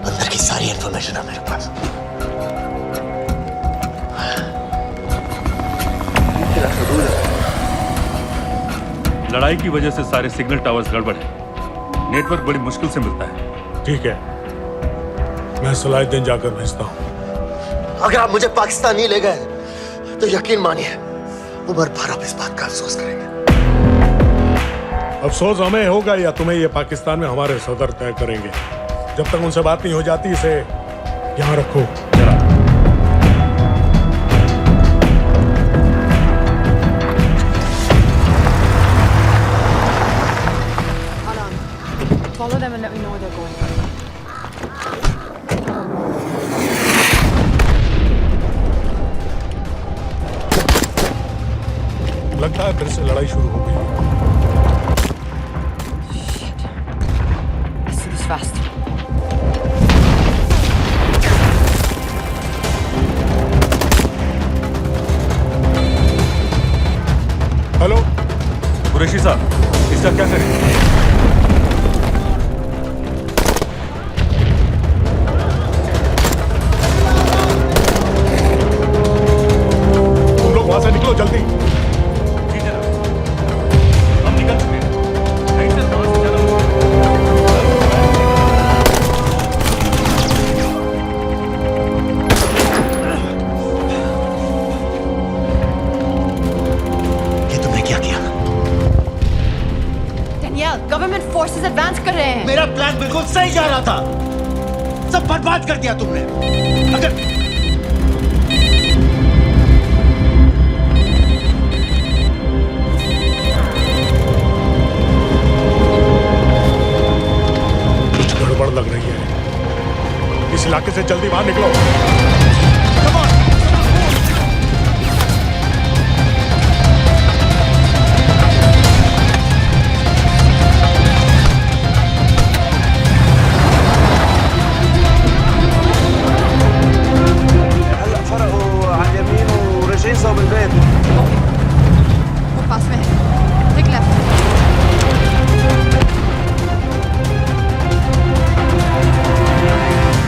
अंदर की सारी इंफॉर्मेशन है मेरे पास। लड़ाई की वजह से सारे सिग्नल टावर्स गड़बड़ है, नेटवर्क बड़ी मुश्किल से मिलता है। ठीक है, मैं सलाहुद्दीन जाकर भेजता हूँ। अगर आप मुझे पाकिस्तान नहीं ले गए तो यकीन मानिए उमर भर आप इस बात का अफसोस करेंगे। अफसोस हमें होगा या तुम्हें ये पाकिस्तान में हमारे सदर तय करेंगे। जब तक उनसे बात नहीं हो जाती इसे यहाँ रखो। Follow them and let me know where they're going. लगता है फिर से लड़ाई शुरू हो गई। Let's do this fast. Hello Qureshi साहब, इसका क्या करें? तुम लोग वहां से निकलो जल्दी। हम निकल चुके हैं। ये तुमने क्या किया? Danielle, गवर्नमेंट फोर्सेस एडवांस कर रहे हैं। मेरा प्लान बिल्कुल सही जा रहा था, सब बर्बाद कर दिया तुमने। अगर कुछ गड़बड़ लग रही है, इस इलाके से जल्दी बाहर निकलो। वो पास में है। Take left.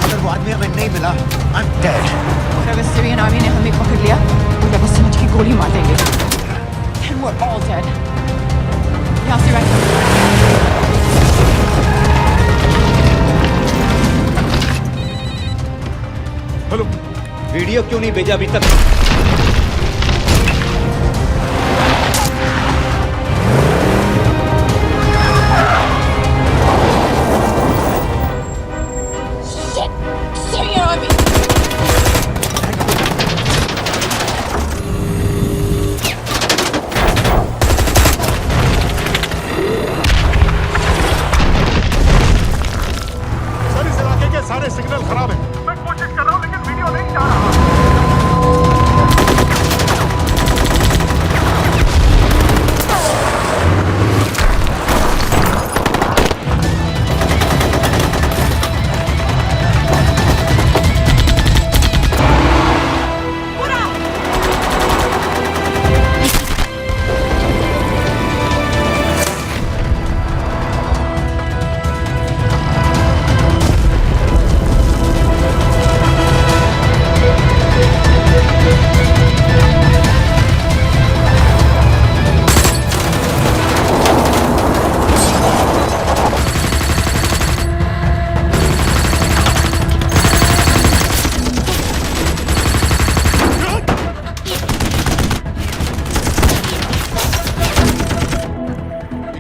अगर वो आदमी हमें नहीं मिला, I'm dead. और अगर सीरियन आर्मी ने हमें पकड़ लिया तो वो समझ के गोली मार देंगे। Then we're all dead. यहाँ से right. हेलो, वीडियो क्यों नहीं भेजा अभी तक? Syrian army. सर इस इलाके के सारे सिग्नल खराब हैं। मैं कोशिश कर रहा हूँ लेकिन वीडियो नहीं जा रहा।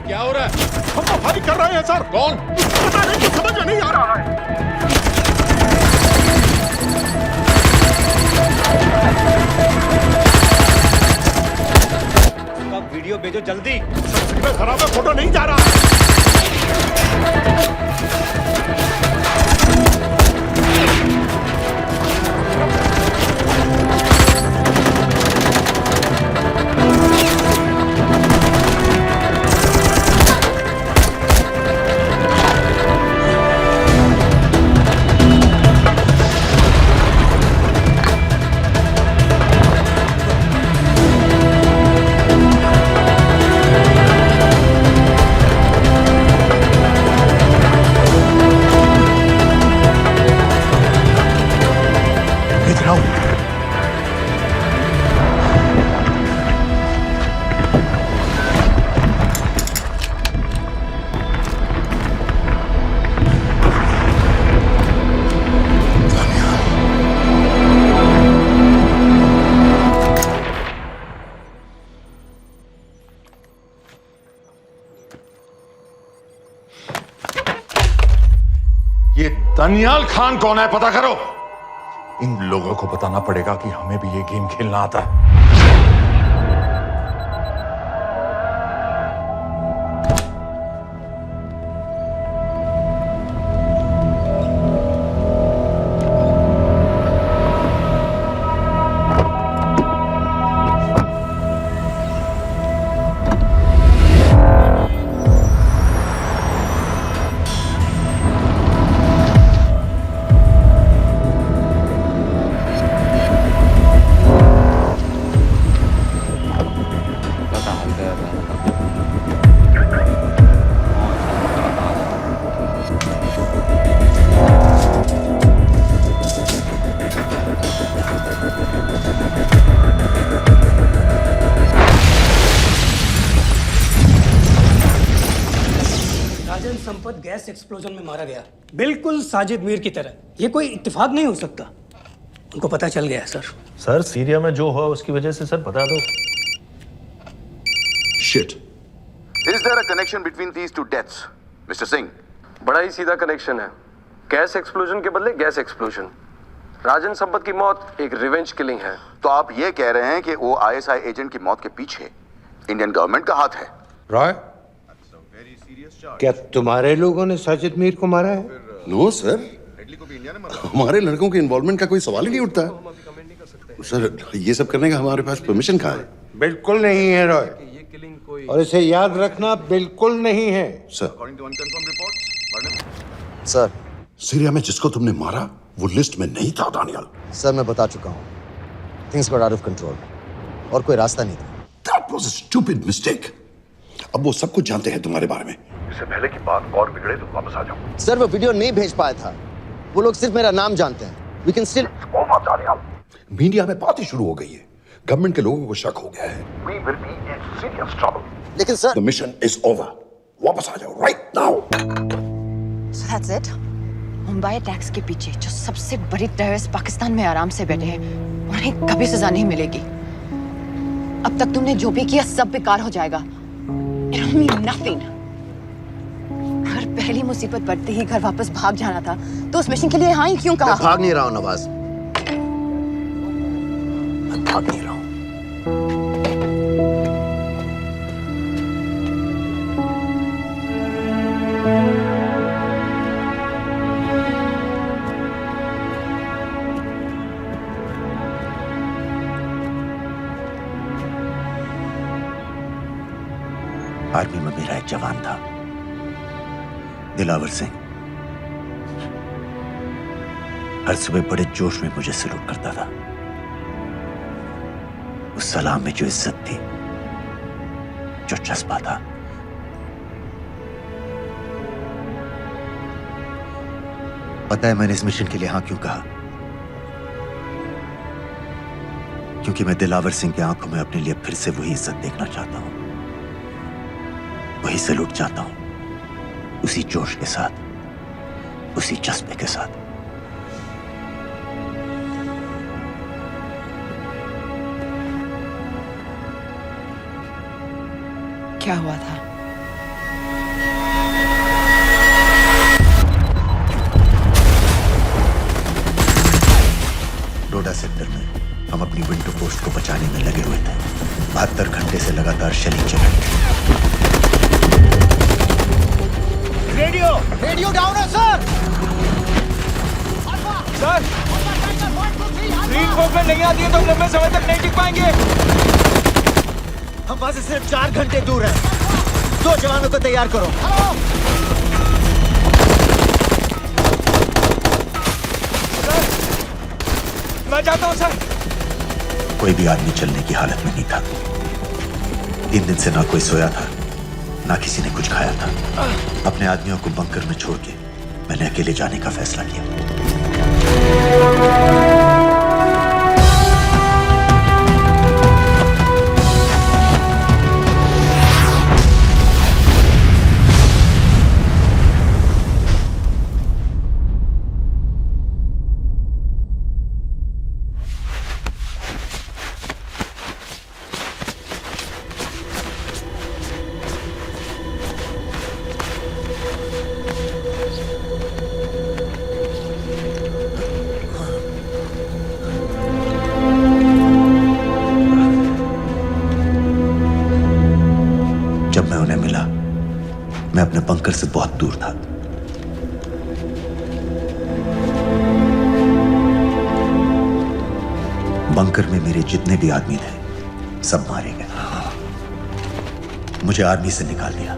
क्या हो रहा है? हम तो फायरिंग कर रहे हैं सर। कौन? पता नहीं, कुछ समझ में नहीं आ रहा है। वीडियो भेजो जल्दी। सिग्नल खराब है, फोटो नहीं जा रहा। इधर आओ। ये दनियाल खान कौन है, पता करो। इन लोगों को बताना पड़ेगा कि हमें भी ये गेम खेलना आता है। राजन संपत गैस एक्सप्लोजन में मारा गया, बिल्कुल साजिद मीर की तरह। ये कोई इत्तेफाक नहीं हो सकता। उनको पता चल गया है सर। सर सीरिया में जो हुआ उसकी वजह से सर बता दो। Shit. Is there a connection between these two deaths, Mr. Singh? बड़ा ही सीधा कनेक्शन है। गैस एक्सप्लोजन के बदले गैस एक्सप्लोजन। राजन संपत की मौत एक रिवेंज किलिंग है। तो आप ये कह रहे हैं कि वो ISI एजेंट की मौत के पीछे इंडियन गवर्नमेंट का हाथ है? रॉय, क्या तुम्हारे लोगों ने साजिद मीर को मारा है? नो सर, हमारे लड़कों के इन्वॉल्वमेंट का कोई सवाल ही नहीं उठता। सर, ये सब करने का हमारे पास परमिशन कहाँ है? बिल्कुल नहीं है रॉय, और इसे याद रखना बिल्कुल नहीं है। सर, सर, सीरिया में जिसको तुमने मारा वो लिस्ट में नहीं था दानियाल। सर मैं बता चुका हूँ, things got out of control और कोई रास्ता नहीं था। That was a stupid mistake. अब वो सब कुछ जानते हैं तुम्हारे बारे में। इससे पहले की बात और बिगड़े तो वापस आ जाओ। सर वो वीडियो नहीं भेज पाया था, वो लोग सिर्फ मेरा नाम जानते हैं। We can still... मीडिया में बात ही शुरू हो गई है, गवर्नमेंट के लोगों को शक हो गया है। We will be in serious trouble. लेकिन sir, The mission is over. वापस आ जाओ right now. So that's it? Mumbai attacks के पीछे जो सबसे बड़ी टेररिस्ट पाकिस्तान में आराम से बैठे हैं, उन्हें कभी सजा नहीं मिलेगी। अब तक तुमने जो भी किया सब बेकार हो जाएगा। It'll mean nothing. अगर पहली मुसीबत पड़ते ही घर वापस भाग जाना था, तो उस मिशन के लिए हाँ ही क्यों कहा? मैं भाग नहीं रहा हूँ नवाज, मैं भाग नहीं रहा हूँ। आर्मी में मेरा एक जवान था, दिलावर सिंह। हर सुबह बड़े जोश में मुझे सलूट करता था। उस सलाम में जो इज्जत थी, जो जज्बा था, पता है मैंने इस मिशन के लिए हाँ क्यों कहा? क्योंकि मैं दिलावर सिंह की आंखों में अपने लिए फिर से वही इज्जत देखना चाहता हूं, वही सलूट चाहता हूं, उसी जोश के साथ, उसी जज्बे के साथ। क्या हुआ था? डोडा सेक्टर में हम अपनी विंडो पोस्ट को बचाने में लगे हुए थे। 72 घंटे से लगातार शेलिंग चल रही थी। रेडियो डाउन है सर। सर ग्रीन फोकस नहीं आती है तो लंबे समय तक नहीं टिक पाएंगे। हम वहां से सिर्फ 4 घंटे दूर हैं। 2 जवानों को तैयार करो। सर मैं जाता हूं सर। कोई भी आदमी चलने की हालत में नहीं था। 3 दिन से ना कोई सोया था, ना किसी ने कुछ खाया था। अपने आदमियों को बंकर में छोड़ के मैंने अकेले जाने का फैसला किया। जब मैं उन्हें मिला, मैं अपने बंकर से बहुत दूर था। बंकर में मेरे जितने भी आदमी थे, सब मारे गए। मुझे आर्मी से निकाल दिया,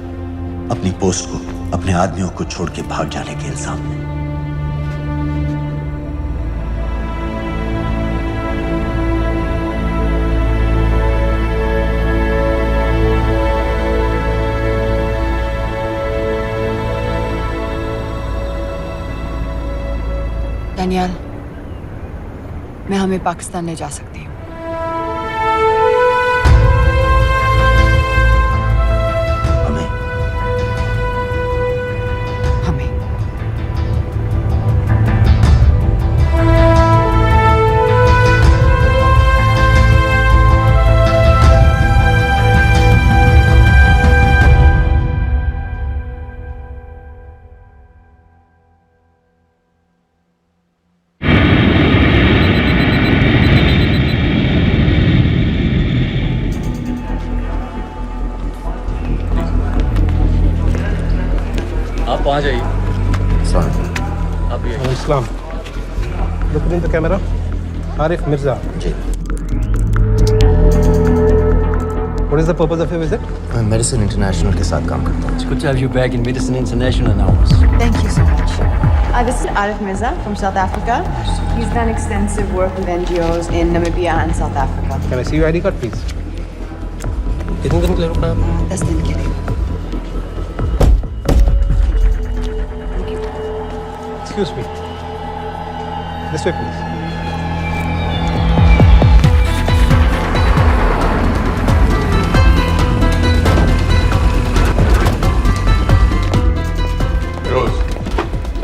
अपनी पोस्ट को, अपने आदमियों को छोड़ के भाग जाने के इल्जाम में। डैनियल, मैं हमें पाकिस्तान ले जा सकती हूँ। हमें? हमें। आप वहाँ जाइए। आप ये Islam look in the camera. Arif Mirza ji. What is the purpose of your visit? मैं मेडिसिन इंटरनेशनल के साथ काम करता हूँ। It's good to have you back in Medicine International now. Thank you so much. This is Arif Mirza from South Africa. He's done extensive work with NGOs in Namibia and South Africa. Can I see your ID card, please? कितने दिन के लिए रुकना है? 10 दिन के लिए। Excuse me. This way, please.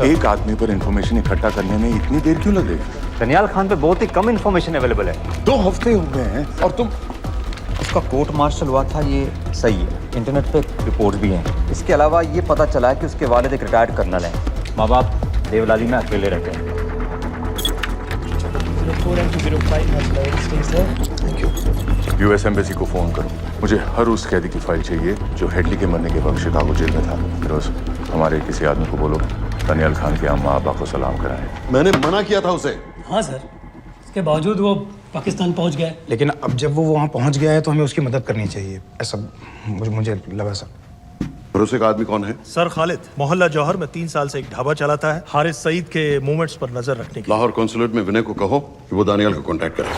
एक आदमी पर इंफॉर्मेशन इकट्ठा करने में इतनी देर क्यों लग रही है? दनियाल खान पे बहुत ही कम इंफॉर्मेशन अवेलेबल है। 2 हफ्ते हो गए हैं और तुम। उसका कोर्ट मार्शल हुआ था, ये सही है। इंटरनेट पे रिपोर्ट भी हैं। इसके अलावा ये पता चला है कि उसके वालिद एक रिटायर्ड कर्नल हैं। माँ बाप देवलाली में अकेले रहते हैं। यूएस एम्बेसी को फोन करो। मुझे हर उस कैदी की फाइल चाहिए जो हेडली के मरने के वक्त शिकागो जेल में था। फिरोज, हमारे किसी आदमी को बोलो दनियाल खान के अम्मा अब्बा को सलाम कराएं। मैंने मना किया था उसे। हाँ सर, इसके बावजूद वो पाकिस्तान पहुंच गए। लेकिन अब जब वो वहाँ पहुँच गया है तो हमें उसकी मदद करनी चाहिए, ऐसा मुझे लगा सर। भरोसे का आदमी कौन है? सर खालिद, मोहल्ला जौहर में 3 साल से एक ढाबा चलाता है। हारिस सईद के मूवमेंट्स पर नजर रखने के लिए। लाहौर कॉन्सुलेट में विनय को कहो कि वो दानियाल को कांटेक्ट करे।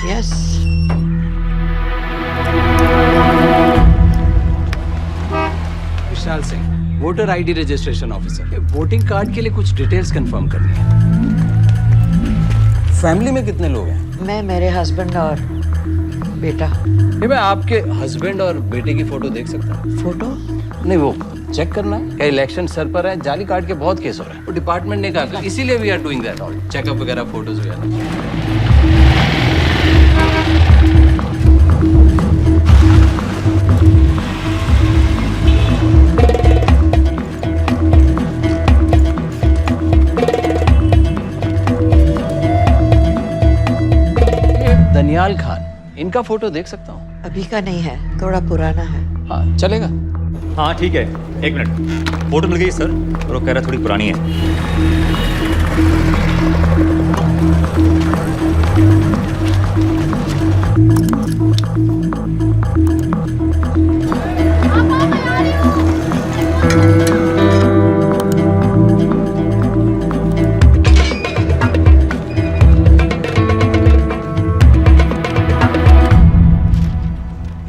Yes. Vishal Singh, voter ID registration officer. Voting card के लिए कुछ डिटेल्स कंफर्म करनी है। फैमिली में कितने लोग हैं? मैं, मेरे हस्बैंड और बेटा। ये मैं आपके हस्बैंड और बेटे की फोटो देख सकता हूँ? फोटो? नहीं, वो चेक करना है। क्या इलेक्शन सर पर है? जाली कार्ड के बहुत केस हो रहे हैं। वो डिपार्टमेंट ने कहा, इसीलिए we are doing that all checkup वगैरह, फोटोज वगैरह। दनियाल खान, इनका फोटो देख सकता हूँ? अभी का नहीं है, थोड़ा पुराना है। हाँ चलेगा। हाँ ठीक है, 1 मिनट। फोटो मिल गई सर, और वो कह रहा थोड़ी पुरानी है।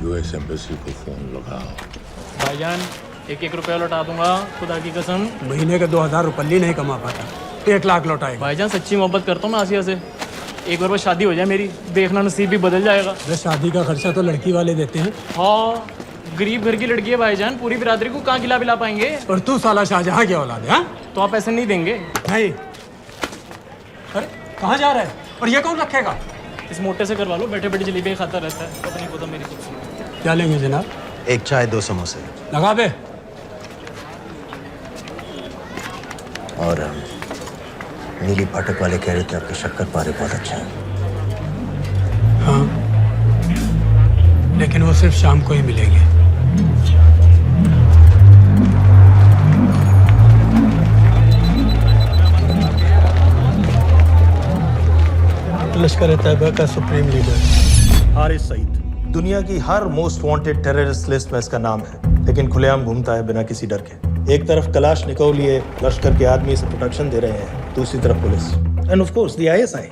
यूएस एम्बेसी को फोन लगाओ। भाईजान 1-1 रुपया लौटा दूंगा, खुदा की कसम। महीने का 2000 रुपये नहीं कमा पाता, 1 लाख लौटाएगा। भाईजान सच्ची मोहब्बत करता हूँ मैं आसिया से, एक बार बस शादी हो जाए मेरी, देखना नसीब भी बदल जाएगा। अरे शादी का खर्चा तो लड़की वाले देते हैं। हाँ, गरीब घर की लड़की है भाईजान, पूरी बिरादरी को कहाँ खिला पिला पाएंगे। और तू साला शाहजहां की औलाद है। हाँ? तो आप ऐसे नहीं देंगे? नहीं। अरे कहाँ जा रहा है? और ये कौन रखेगा? इस मोटे से करवा लो, बैठे बैठे जलेबी खाता रहता है, पता नहीं पता मेरी कुछ। क्या लेंगे जनाब? 1 चाय 2 समोसे। लगा बे। और नीली पाठक वाले कह रहे थे आपके शक्कर पारे बहुत अच्छे हैं। हाँ, लेकिन वो सिर्फ शाम को ही मिलेंगे। लश्कर तैयबा का सुप्रीम लीडर हारिस सईद, दुनिया की हर मोस्ट वांटेड टेररिस्ट लिस्ट में इसका नाम है, लेकिन खुलेआम घूमता है बिना किसी डर के। एक तरफ कलाशनिकोव लिए लश्कर के आदमी इसे प्रोटेक्शन दे रहे हैं, दूसरी तरफ police end of course the ISI।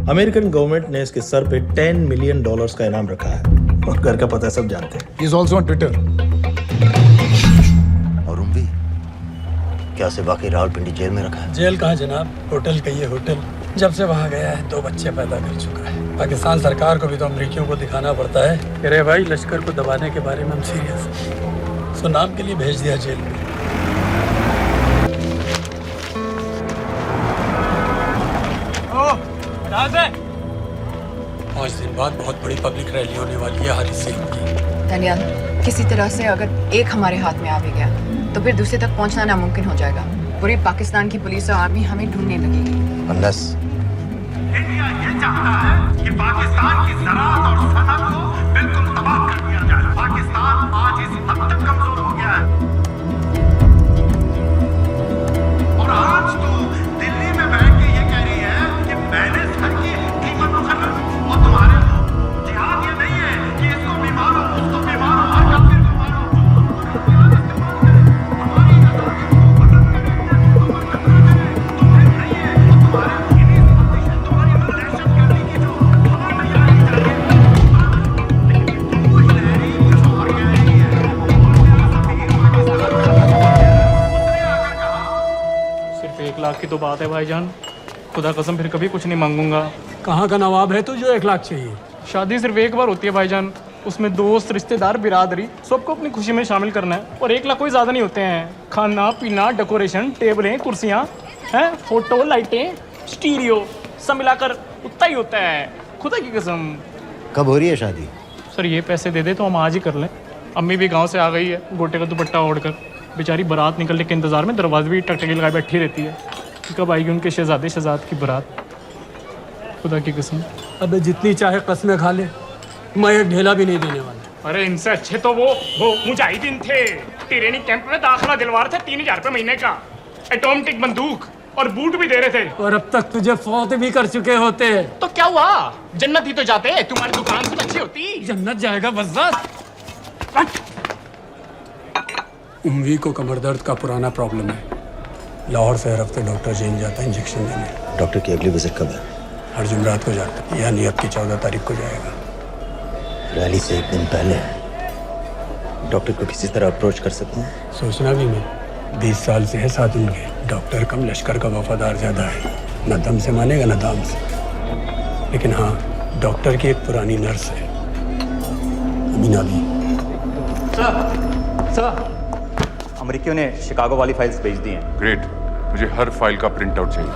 American government ने इसके सर पे $10 मिलियन का इनाम रखा है, और घर का पता सब जानते हैं। He is also on Twitter. और उम्वी क्या से वाकई रावलपिंडी जेल में रखा है? जेल कहाँ जनाब, होटल का ये होटल। जब से वहाँ गया है 2 बच्चे पैदा कर चुका है। पाकिस्तान सरकार को भी तो अमरीकियों को दिखाना पड़ता है। अरे भाई, लश्कर को दबाने के बारे में हम सीरियस हैं। सो नाम के लिए भेज दिया जेल में। पाँच दिन बाद बहुत बड़ी पब्लिक रैली होने वाली है हारिस सईद की। दनियाल, किसी तरह से अगर एक हमारे हाथ में आ भी गया तो फिर दूसरे तक पहुंचना नामुमकिन हो जाएगा। पूरी पाकिस्तान की पुलिस और आर्मी हमें ढूंढने लगेगी। Unless इंडिया ये चाहता है कि पाकिस्तान की ज़राअत और सनअत को बिल्कुल तबाह कर दिया जाए। पाकिस्तान आज इस हद तक कमजोर हो गया है, और आज तो दिल्ली में बैठ के ये कह रही है कि मैंने सर की कीमत मुकर्रर की, और तुम्हारे जिहाद ये नहीं है कि इसको भी मारो, उसको भी मारो, हर काफिर को मारो। सिर्फ 1 लाख की तो बात है भाईजान, खुदा कसम फिर कभी कुछ नहीं मांगूंगा। कहाँ का नवाब है तू जो 1 लाख चाहिए? शादी सिर्फ एक बार होती है भाईजान, उसमें दोस्त रिश्तेदार बिरादरी सबको अपनी खुशी में शामिल करना है, और 1 लाख कोई ज़्यादा नहीं होते हैं। खाना पीना, डेकोरेशन, टेबलें, कुर्सियाँ हैं, फोटो, लाइटें, स्टीरियो, सब मिलाकर उतना ही होता है, खुदा की कसम। कब हो रही है शादी? सर ये पैसे दे दे तो हम आज ही कर लें। अम्मी भी गांव से आ गई है, गोटे का दुपट्टा ओढ़कर, बेचारी बारात निकलने के इंतज़ार में दरवाजे भी टकटकी लगाए बैठी रहती है कि कब आएगी उनके शहजाद की बारात, खुदा की कसम। अबे जितनी चाहे कस्में खा ले, मैं एक ढेला भी नहीं देने वाला। अरे इनसे अच्छे तो वो मुजाहिदीन थे, तिरेनी कैंप में दाखिला दिलवा रहे थे 3000 रुपये महीने का, एटॉमिक बंदूक और बूट भी दे रहे थे। और अब तक तुझे फौत भी कर चुके होते। तो क्या हुआ, जन्नत ही तो जाते, तुम्हारी दुकान से अच्छी होती। जन्नत जाएगा बस। उम्वी को कमर दर्द का पुराना प्रॉब्लम है, लाहौर से हर हफ्ते डॉक्टर जेल जाता है इंजेक्शन देने। डॉक्टर की अगली विजिट कब है? हर जुमरात को जाता है, यानी अब की 14 तारीख को जाएगा। रैली से 1 दिन पहले डॉक्टर को किसी तरह अप्रोच कर सकते हैं? सोचना भी नहीं, 20 साल से है साथ उनके। डॉक्टर कम, लश्कर का वफादार ज़्यादा है, न दम से मानेगा न दाम से। लेकिन हाँ, डॉक्टर की एक पुरानी नर्स है, अमीना भी। सर, अमेरिकियों ने शिकागो वाली फाइल्स भेज दी हैं। ग्रेट, मुझे हर फाइल का प्रिंट आउट चाहिए।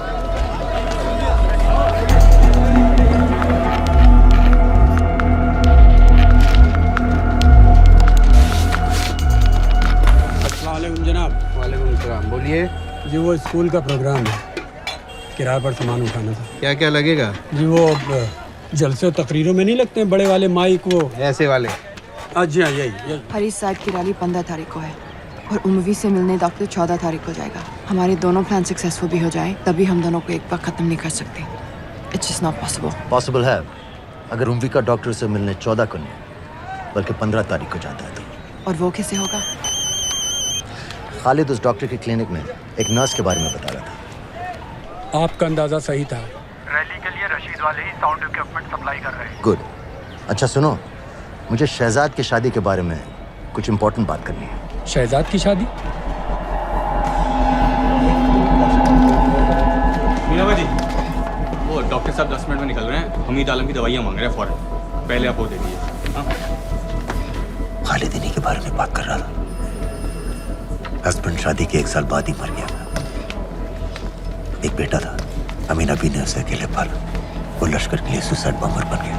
अस्सलाम वालेकुम जनाब। वालेकुम सलाम, बोलिए। जी वो स्कूल का प्रोग्राम है, किराए पर सामान उठाना था। क्या क्या लगेगा? जी वो जलसे तकरीरों में नहीं लगते हैं बड़े वाले माइक वो ऐसे वाले? जी हाँ, यही। हरीश साहब की रैली 15 तारीख को है और उमवी से मिलने डॉक्टर 14 तारीख को जाएगा। हमारे दोनों प्लान सक्सेसफुल भी हो जाए तभी हम दोनों को एक बार खत्म नहीं कर सकते। It's just not possible. Possible है अगर उमवी का डॉक्टर से मिलने 14 को नहीं बल्कि 15 तारीख को जाता है तो। और वो कैसे होगा? खालिद उस डॉक्टर के क्लिनिक में एक नर्स के बारे में बता रहा था। आपका अंदाजा सही था। रैली के लिए रशीद वाले ही साउंड इक्विपमेंट सप्लाई कर रहे हैं। गुड। अच्छा सुनो, मुझे शहजाद की शादी के बारे में कुछ इम्पोर्टेंट बात करनी है। शहजाद की शादी? मीना जी, वो डॉक्टर साहब 10 मिनट में निकल रहे हैं। हमीद आलम की दवाइयाँ मांग रहे हैं फौरन। पहले आप वो दे दीजिए। खालिद इन्हीं के बारे में बात कर रहा था। हस्बैंड शादी के 1 साल बाद ही मर गया। एक बेटा था, अमीना भी ने उसे अकेले पाला। वो लश्कर के लिए सुसाइड बॉम्बर बन गया।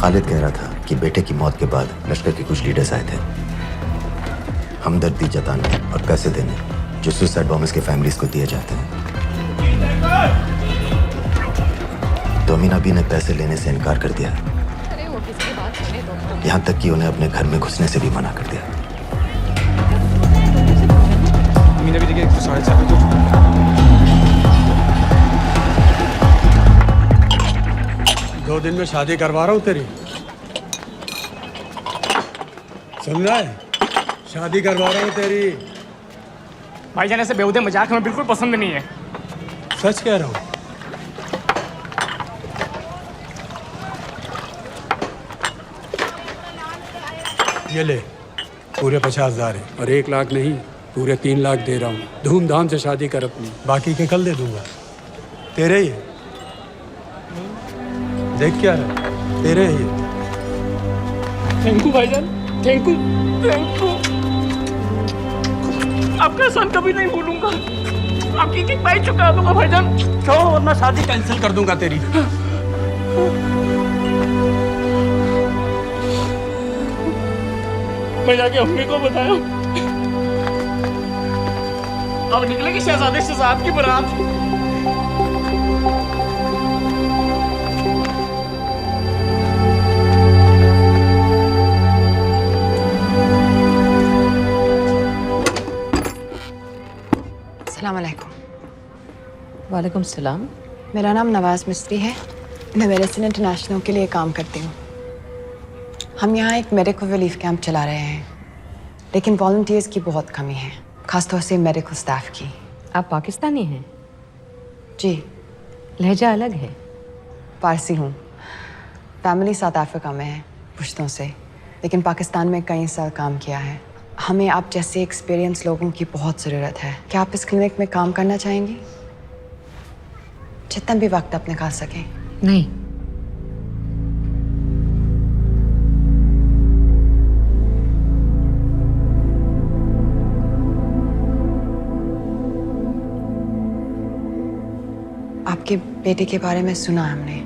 खालिद कह रहा था कि बेटे की मौत के बाद लश्कर के कुछ लीडर्स आए थे हमदर्दी जताने और पैसे देने जो सुसाइड बॉम्बर्स के फैमिलीज को दिए जाते हैं। तो अमीना भी ने पैसे लेने से इनकार कर दिया। यहाँ तक कि उन्हें अपने घर में घुसने से भी मना कर दिया। मीना भी देखिए 7:30 तो 2 दिन में शादी करवा रहा हूँ तेरी। सुन रहा है? शादी करवा रहा हूँ तेरी। भाईजान ऐसे बेहुदे मजाक हमें बिल्कुल पसंद नहीं है। सच कह रहा हूँ। ये ले, पूरे 50,000 है और 1 लाख नहीं, पूरे 3 लाख दे रहा हूँ। धूमधाम से शादी कर अपनी, बाकी के कल दे दूंगा। तेरे ही है। देख क्या है, तेरे ही है। थैंक यू भाईजान, थैंक यू, थैंक यू। आपका एहसान कभी नहीं भूलूंगा। आपकी एक बाई चुका दूंगा भाईजान। छोड़ो वरना शादी कैंसिल कर दूंगा तेरी। मैं जाके अम्मी को बताया। अब निकलेगी शहजादे शहजाद की बारात। अस्सलाम वालेकुम। वालेकुम सलाम। मेरा नाम नवाज मिस्त्री है। मैं मेडिसिन इंटरनेशनल के लिए काम करती हूँ। हम यहाँ एक मेडिकल रिलीफ कैंप चला रहे हैं, लेकिन वॉलंटियर्स की बहुत कमी है, खासतौर से मेडिकल स्टाफ की। आप पाकिस्तानी हैं? जी। लहजा अलग है। पारसी हूँ। फैमिली साउथ अफ्रीका में है, पुश्तों से, लेकिन पाकिस्तान में कई साल काम किया है। हमें आप जैसे एक्सपीरियंस लोगों की बहुत ज़रूरत है। क्या आप इस क्लिनिक में काम करना चाहेंगी? जितना भी वक्त आप निकाल सकें। नहीं। आपके बेटे के बारे में सुना हमने।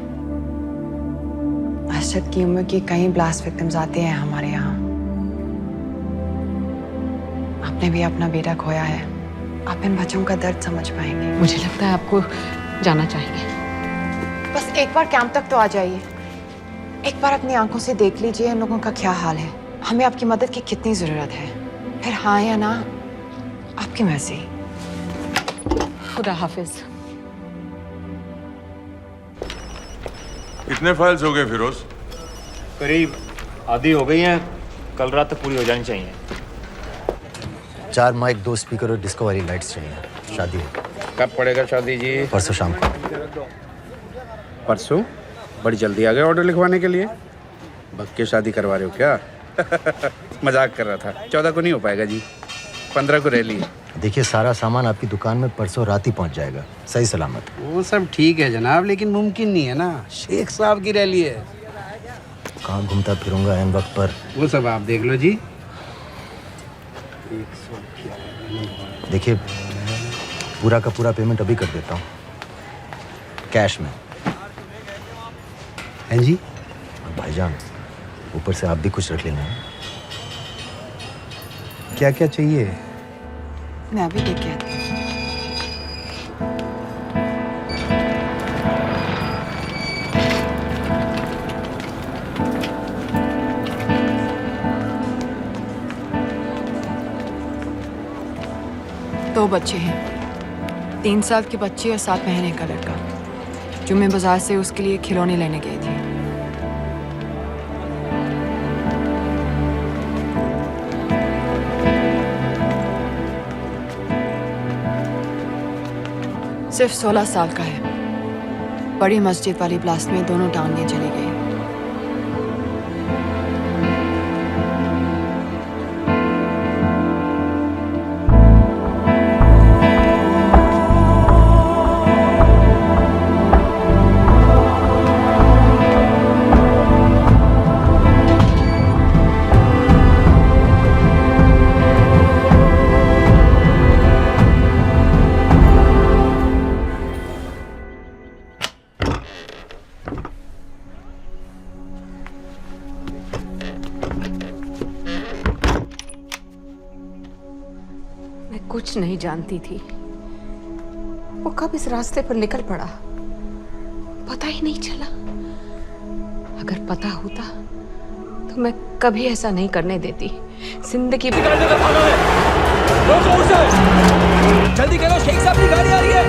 अरशद की उम्र की कई ब्लास्ट विक्टिम्स आते हैं हमारे यहाँ। आपने भी अपना बेटा खोया है। आप इन बच्चों का दर्द समझ पाएंगे। मुझे लगता है आपको जाना चाहिए। बस एक बार कैंप तक तो आ जाइए। एक बार अपनी आंखों से देख लीजिए इन लोगों का क्या हाल है। हमें आपकी मदद की कितनी जरूरत है। फिर हाँ या ना, आपकी मर्जी। खुदा हाफिज। कितने फाइल्स हो गए फिरोज? करीब आधी हो गई हैं। कल रात तक पूरी हो जानी चाहिए। 4 माइक, 2 स्पीकर और डिस्को वाली लाइट्स चाहिए। शादी है। कब पड़ेगा शादी जी? परसों शाम को। परसों? बड़ी जल्दी आ गए ऑर्डर लिखवाने के लिए। भक्के शादी करवा रहे हो क्या? मजाक कर रहा था। 14 को नहीं हो पाएगा जी, 15 को रैली है। देखिए, सारा सामान आपकी दुकान में परसों रात ही पहुंच जाएगा, सही सलामत। वो सब ठीक है जनाब, लेकिन मुमकिन नहीं है ना। शेख साहब की रैली है। कहाँ घूमता फिरूंगा इन वक्त पर? वो सब आप देख लो जी। देखिए, पूरा का पूरा पेमेंट अभी कर देता हूँ, कैश में। हैं जी? और भाईजान, ऊपर से आप भी कुछ रख लेना। क्या क्या चाहिए? मैं अभी देख के आती हूँ। 2 बच्चे हैं, 3 साल की बच्ची और 7 महीने का लड़का, जो मैं बाजार से उसके लिए खिलौने लेने गई थी। सिर्फ 16 साल का है। बड़ी मस्जिद वाली ब्लास्ट में दोनों टांगें चली गई। कुछ नहीं जानती थी वो कब इस रास्ते पर निकल पड़ा, पता ही नहीं चला। अगर पता होता तो मैं कभी ऐसा नहीं करने देती। जिंदगी जल्दी करो, शेख साहब की गाड़ी आ रही है।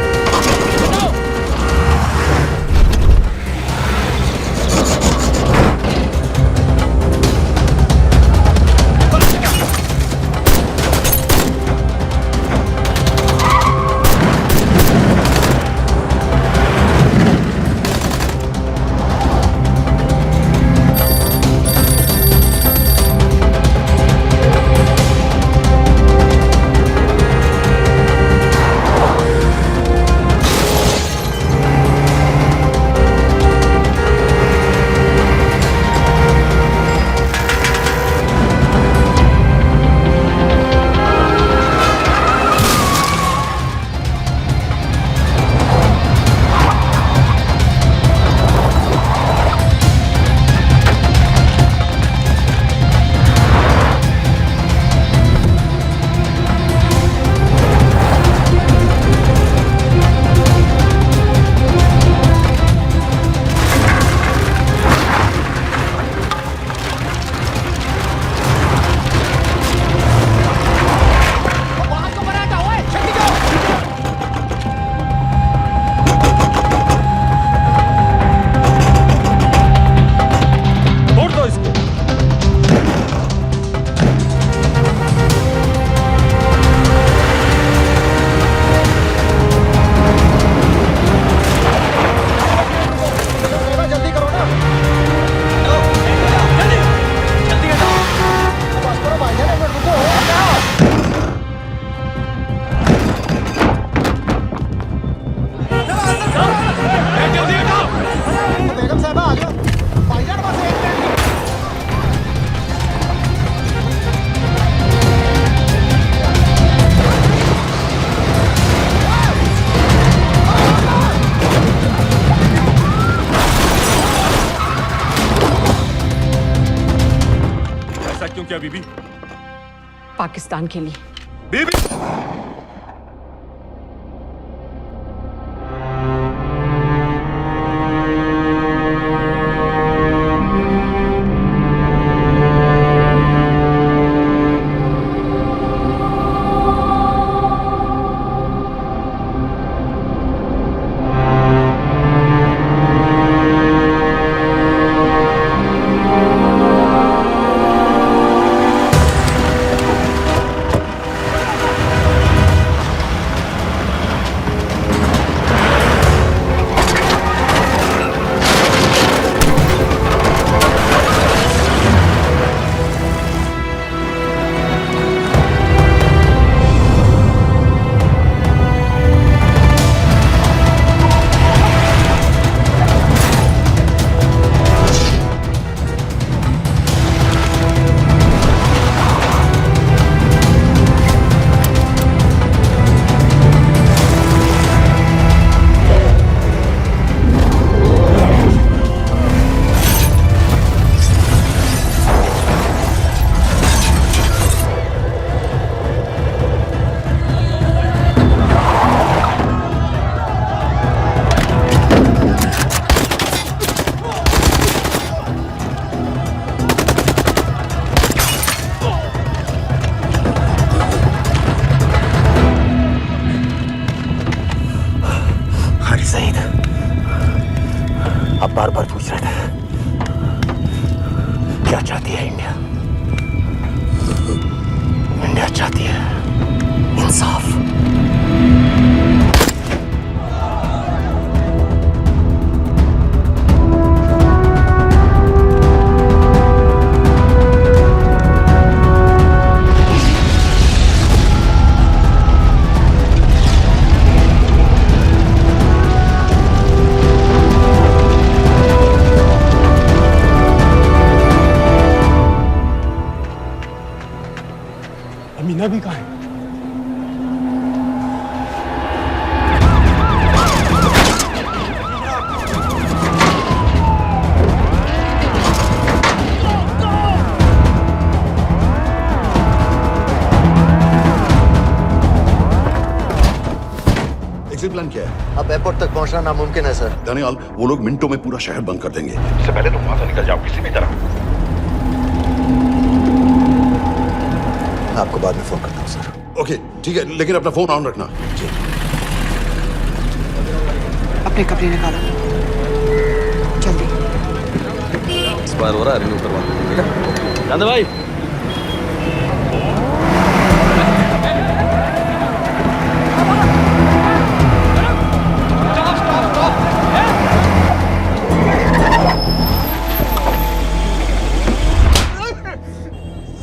क्या बीबी? पाकिस्तान के लिए। बीबी प्लान किया है? अब एयरपोर्ट तक पहुंचना नामुमकिन है सर। दानियाल, वो लोग मिनटों में पूरा शहर बंद कर देंगे। इससे पहले तुम वहां से निकल जाओ किसी भी तरह। आपको बाद में फोन करता हूँ सर। ओके ठीक है, लेकिन अपना फोन ऑन रखना। अपने कपड़े निकालो जल्दी। एक्सपायर हो रहा है, रिन्यू करवा दो, ठीक है? चांद भाई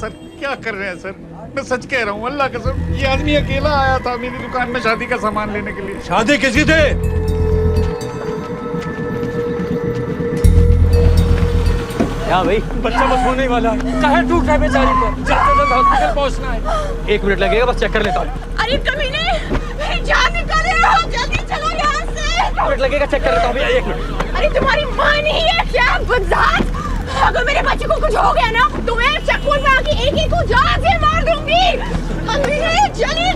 सर क्या कर रहे हैं सर? मैं सच कह रहा हूँ, अल्लाह कसम, ये आदमी अकेला आया था मेरी दुकान में शादी का सामान लेने के लिए। शादी किसकी थे? क्या भाई, बच्चा बस होने वाला है। काहे टूट रहा है बेचारी पर? जल्द से जल्द हॉस्पिटल पहुंचना है। 1 मिनट लगेगा, बस चेक कर लेता हूँ। अरे कमीने, मेरी जान निकाल रहे हो, जल्दी चलो यहाँ से। 1 मिनट लगेगा, चेक कर लेता हूँ भैया, 1 मिनट। अरे तुम्हारी माँ नहीं है क्या बदजात? अगर मेरे बच्चे को कुछ हो गया ना तो मैं चक्कू में आके एक को जान से मार दूंगी। कमीने चलिए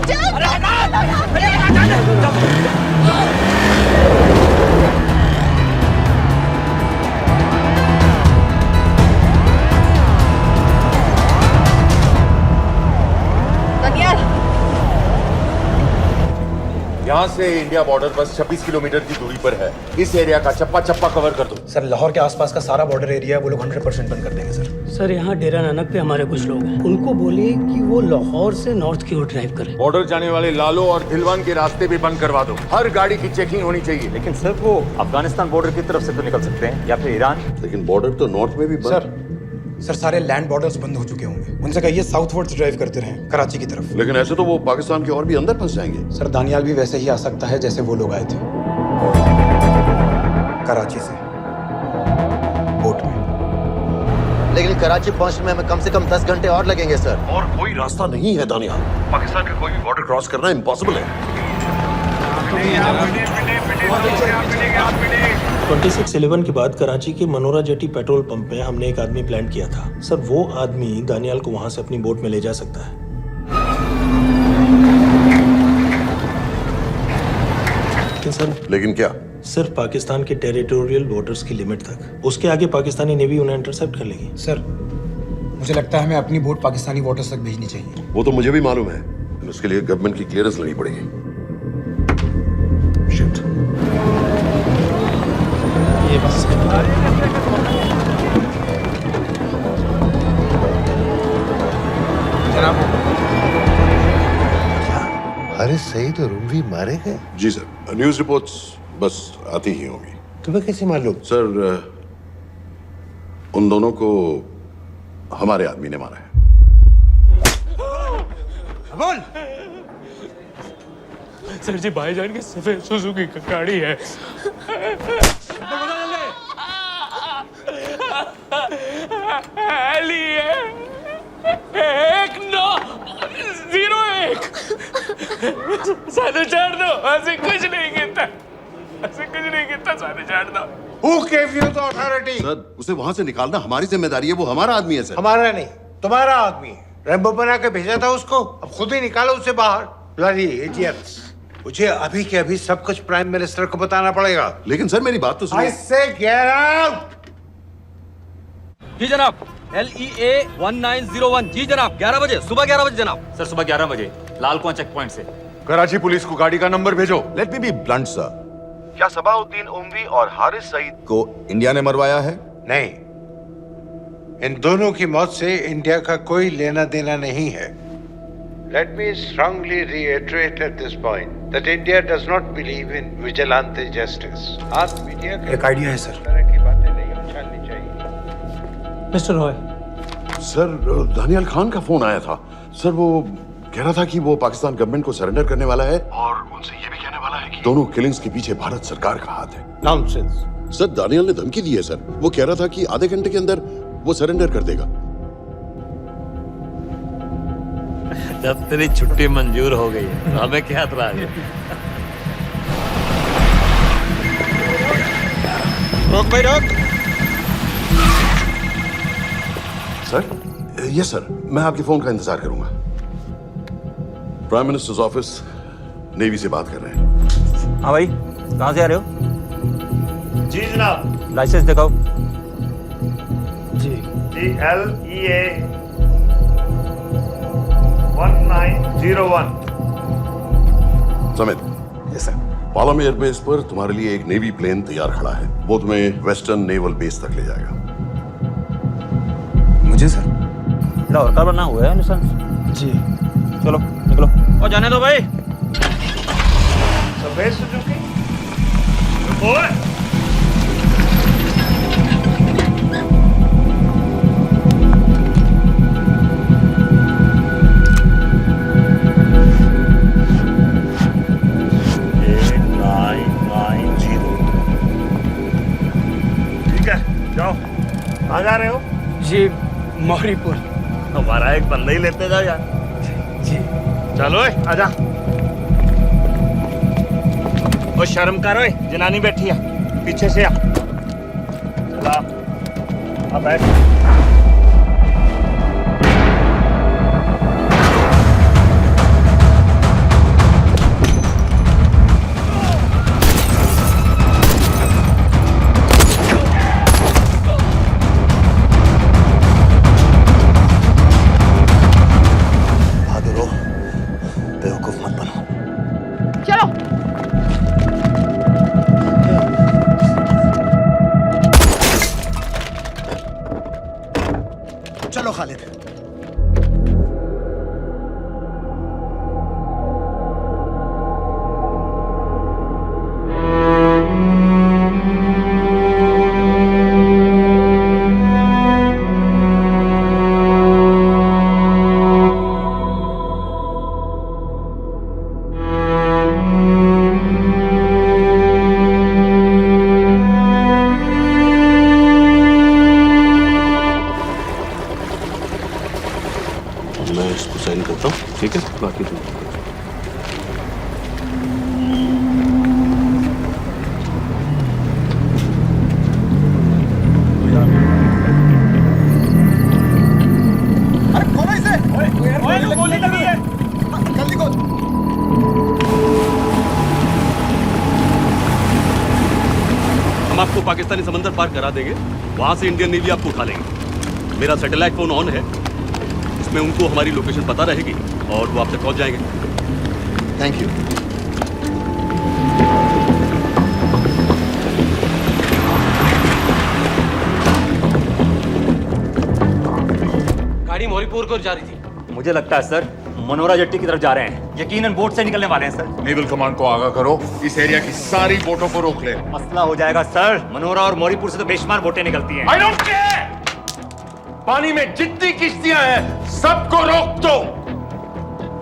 यहाँ से इंडिया बॉर्डर बस 26 किलोमीटर की दूरी पर है। इस एरिया का चप्पा चप्पा कवर कर दो। सर लाहौर के आसपास का सारा बॉर्डर एरिया वो लोग 100% बंद कर देंगे सर। सर यहाँ डेरा नानक पे हमारे कुछ लोग हैं, उनको बोलिए कि वो लाहौर से नॉर्थ की ओर ड्राइव करें। बॉर्डर जाने वाले लालो और दिलवान के रास्ते भी बंद करवा दो। हर गाड़ी की चेकिंग होनी चाहिए। लेकिन सर वो अफगानिस्तान बॉर्डर की तरफ से तो निकल सकते हैं, या फिर ईरान। लेकिन बॉर्डर तो नॉर्थ में भी बंद। सर सारे लैंड बॉर्डर्स बंद हो चुके होंगे। उनसे कहिए साउथवर्ड्स ड्राइव करते रहें कराची की तरफ। लेकिन ऐसे तो वो पाकिस्तान के और भी अंदर फंस जाएंगे। सर दानियाल भी वैसे ही आ सकता है जैसे वो लोग आए थे, कराची से बोट में। लेकिन कराची पहुंचने में हमें कम से कम 10 घंटे और लगेंगे सर। और कोई रास्ता नहीं है दानियाल, पाकिस्तान का कोई भी बॉर्डर क्रॉस करना इम्पॉसिबल है। 26/11 के बाद कराची के मनोरा जेटी पेट्रोल पंप में हमने एक आदमी प्लान किया था। सर वो आदमी दानियाल को वहां से अपनी बोट में ले जा सकता है। लेकिन क्या? सिर्फ पाकिस्तान के टेरिटोरियल बॉर्डर्स की लिमिट तक। उसके आगे पाकिस्तानी नेवी उन्हें इंटरसेप्ट कर लेगी। सर मुझे लगता है हमें अपनी बोट पाकिस्तानी वाटर्स तक भेजनी चाहिए। वो तो मुझे भी मालूम है, लेकिन उसके लिए गवर्नमेंट की क्लियरेंस लेनी पड़ेगी। Shit. ये बस जनाब, अरे सईद और रूमी मारे गए? जी सर, न्यूज़ रिपोर्ट्स बस आती ही होंगी। तुम्हें कैसे मालूम? सर उन दोनों को हमारे आदमी ने मारा है। बोल। सर जी भाईजान की सफेद सुजुकी की गाड़ी है। सानू छोड़ दो, ऐसे कुछ नहीं गिनता, ऐसे कुछ नहीं गिनता, सानू छोड़ दो। Who gave you the authority? Sir उसे वहां से निकालना हमारी जिम्मेदारी है, वो हमारा आदमी है सर। हमारा नहीं, तुम्हारा आदमी है। रैम्बो बना के भेजा था उसको, अब खुद ही निकालो उसे बाहर। Bloody idiots! मुझे अभी के अभी सब कुछ प्राइम मिनिस्टर को बताना पड़ेगा। लेकिन सर मेरी बात तो सुनो। I say get out! जी जनाब, LEA 1901। जी जनाब, 11 बजे, सुबह 11 बजे जनाब। सर सुबह 11 बजे लाल कुआं चेक पॉइंट से। कराची पुलिस को गाड़ी का नंबर भेजो। Let me be blunt sir, क्या सबाउद्दीन उमवी और हारिस सईद को इंडिया ने मरवाया है? नहीं, इन दोनों की मौत से इंडिया का कोई लेना देना नहीं है। Let me strongly reiterate at this point that India does not believe in vigilante justice. आप मीडिया एक आइडिया है सर। इस तरह की बातें नहीं उछालनी चाहिए। मिस्टर रॉय। सर दानियाल खान का फोन आया था। सर वो कह रहा था कि वो पाकिस्तान गवर्नमेंट को सरेंडर करने वाला है और उनसे ये भी कहने वाला है कि दोनों किलिंग्स के पीछे भारत सरकार का हाथ है। Nonsense. सर दानियाल ने धमकी दी है सर, वो कह रहा था कि आधे घंटे के अंदर वो सरेंडर कर देगा। जब तेरी छुट्टी मंजूर हो गई है तो हमें क्या एतराज है? रोक भाई रोक। सर यस सर, मैं आपके फोन का इंतजार करूंगा। प्राइम मिनिस्टर्स ऑफिस नेवी से बात कर रहे हैं। हाँ भाई, कहाँ से आ रहे हो? जी जनाब। लाइसेंस दिखाओ। जी LEA 1901। समित, यस सर। पालम एयरबेस पर तुम्हारे लिए एक नेवी प्लेन तैयार खड़ा है। वो तुम्हें वेस्टर्न नेवल बेस तक ले जाएगा। मुझे सर? लाहौर का बना हुआ है निशान। जी। चलो निकलो और जाने दो भाई। सफेद सुजुकी। ओए जाओ। कहाँ जा रहे हो? जी मौरीपुर। हमारा एक बंदा ही लेते जाओ यार। जी। चलो आजा। ओ शर्म करो, जनानी बैठी है, पीछे से आ। चला अब बैठ। चलो खालिद। मैं इसको साइन करता हूँ, ठीक है? बाकी तुम गोली लगी है। जल्दी खोल। हम आपको पाकिस्तानी समंदर पार करा देंगे, वहां से इंडियन नेवी आपको उठा लेंगे। मेरा सैटेलाइट फोन ऑन है, इसमें उनको हमारी लोकेशन पता रहेगी और वो आप तक पहुंच जाएंगे। Thank you. गाड़ी मौरीपुर को जा रही थी। मुझे लगता है सर मनोरा जेट्टी की तरफ जा रहे हैं। यकीनन बोट से निकलने वाले हैं सर। नेवल कमांड को आगाह करो, इस एरिया की सारी बोटों को रोक ले। मसला हो जाएगा सर। मनोरा और मौरीपुर से तो बेशुमार बोटें निकलती हैं। I don't care! पानी में जितनी किश्तियां हैं सबको रोक दो,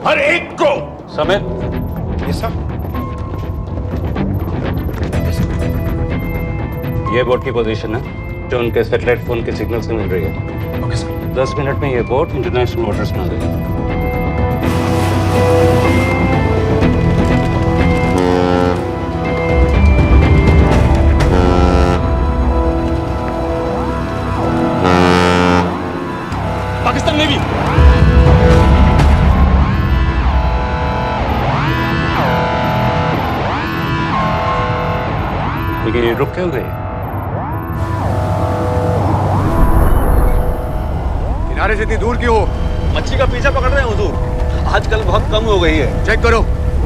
हर एक को। समित, यस सर। ये बोट की पोजीशन है जो उनके सैटेलाइट फोन के सिग्नल से मिल रही है। Okay sir. 10 मिनट में ये बोट इंटरनेशनल वाटर्स में आ गई। पाकिस्तान नेवी। लेकिन ये रुक क्यों गए? किनारे से इतनी दूर क्यों हो? मच्छी का पीछा पकड़ रहे हैं हुजूर। आजकल बहुत कम हो गई है। चेक करो।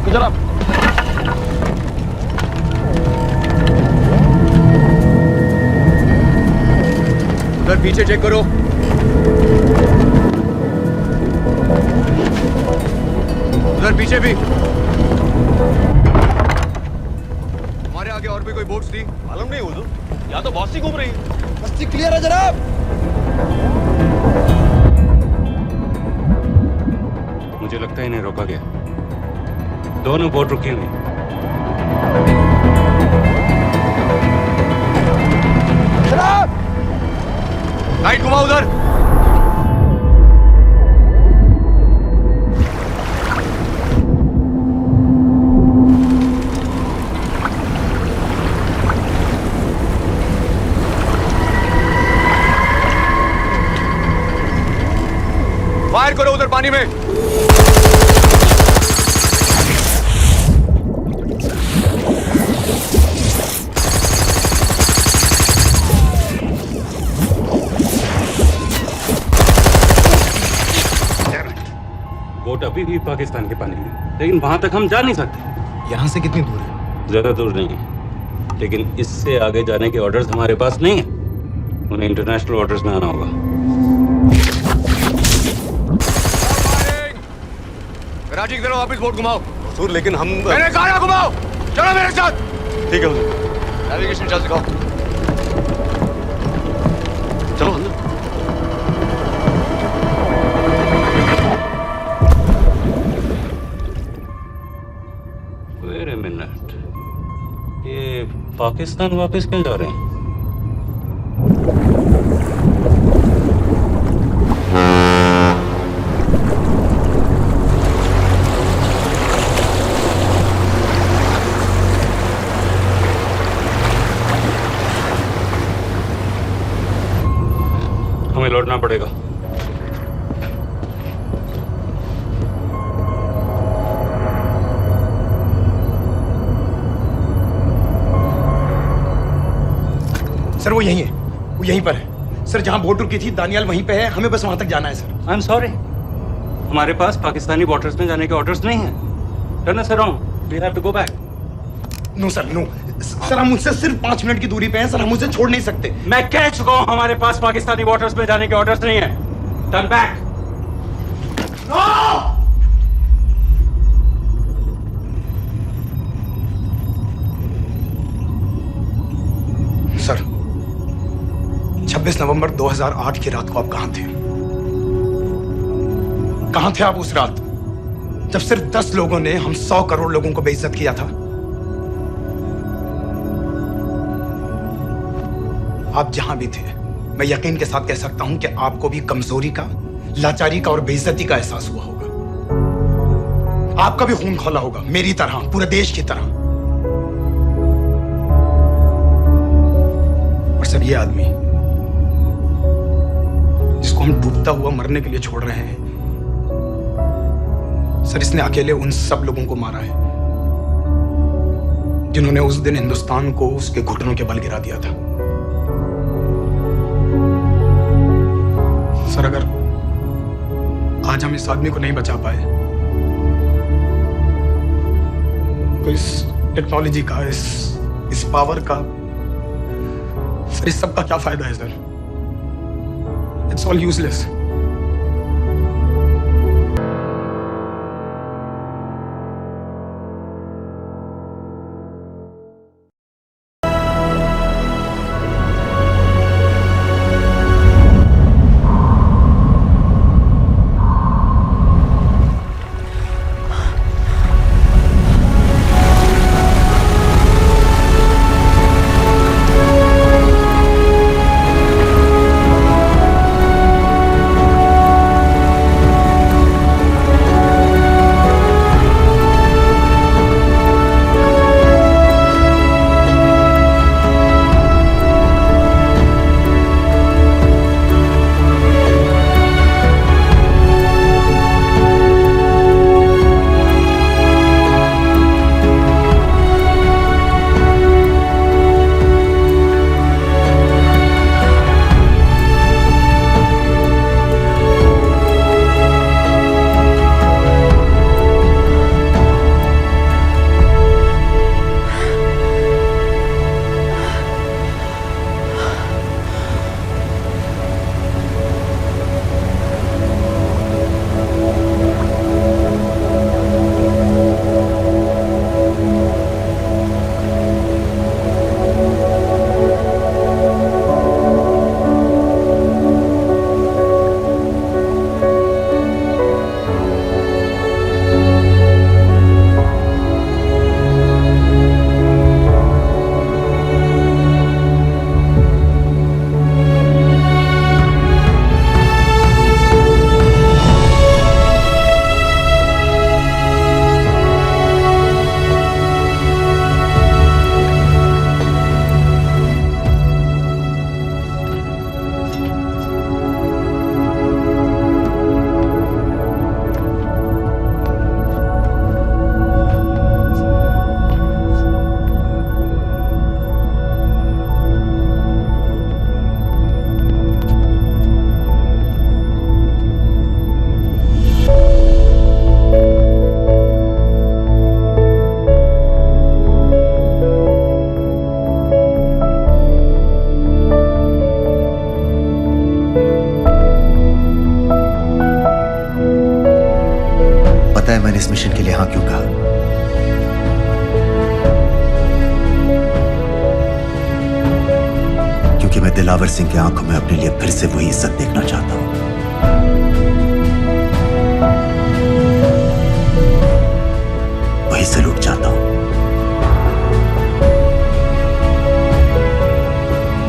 जनाब। उधर पीछे चेक करो। उधर पीछे भी। हमारे आगे और भी कोई बोट्स थी? मालूम नहीं हुजूर, यहाँ तो बहुत सी घूम रही है। बस्ती क्लियर है जनाब। मुझे लगता है इन्हें रोका गया। दोनों बोट रुकी हुई। लाइट घुमाओ उधर। फायर करो उधर पानी में। अभी भी पाकिस्तान के पानी में, लेकिन वहां तक हम जा नहीं सकते। यहाँ से कितनी दूर है? ज्यादा दूर नहीं है, लेकिन इससे आगे जाने के ऑर्डर्स हमारे पास नहीं है। उन्हें इंटरनेशनल ऑर्डर्स में आना होगा। राजीव जरा वापस बोट घुमाओ। हुजूर लेकिन हम मैंने कहा ना घुमाओ, चलो मेरे साथ। ठीक है हुजूर। नेविगेशन चार्ज दिखाओ। चलो अंदर। वेट अ मिनट, ये पाकिस्तान वापस क्यों जा रहे हैं? हमें लौटना पड़ेगा। सर वो यहीं है, वो यहीं पर है। सर जहां बोट रुकी थी दानियाल वहीं पे है, हमें बस वहां तक जाना है सर। आई एम सॉरी, हमारे पास पाकिस्तानी वाटर्स में जाने के ऑर्डर्स नहीं है। Turn us around, we have to go back. No sir, no sir, हम मुझसे सिर्फ 5 मिनट की दूरी पे हैं सर, हम उसे छोड़ नहीं सकते। मैं कह चुका हूं हमारे पास पाकिस्तानी वाटर्स में जाने के ऑर्डर्स नहीं है। Turn back. सर 26 नवंबर 2008 की रात को आप कहां थे? कहां थे आप उस रात जब सिर्फ 10 लोगों ने हम 100 करोड़ लोगों को बेइज्जत किया था? आप जहां भी थे, मैं यकीन के साथ कह सकता हूं कि आपको भी कमजोरी का, लाचारी का और बेइज्जती का एहसास हुआ होगा। आपका भी खून खौला होगा, मेरी तरह, पूरे देश की तरह। और सर ये आदमी जिसको हम डूबता हुआ मरने के लिए छोड़ रहे हैं, सर इसने अकेले उन सब लोगों को मारा है जिन्होंने उस दिन हिंदुस्तान को उसके घुटनों के बल गिरा दिया था। सर अगर आज हम इस आदमी को नहीं बचा पाए तो इस टेक्नोलॉजी का, इस पावर का, सर इस सब का क्या फायदा है sir? It's all useless. Dilawar Singh की आंखों में अपने लिए फिर से वही इज्जत देखना चाहता हूं। वही सैल्यूट चाहता हूं,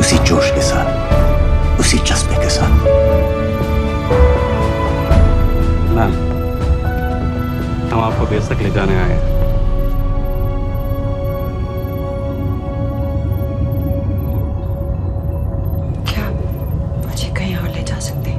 उसी जोश के साथ, उसी जज्बे के साथ। मैम, हम आपको बेस तक ले जाने आए हैं। मुझे कहीं और ले जा सकते हैं?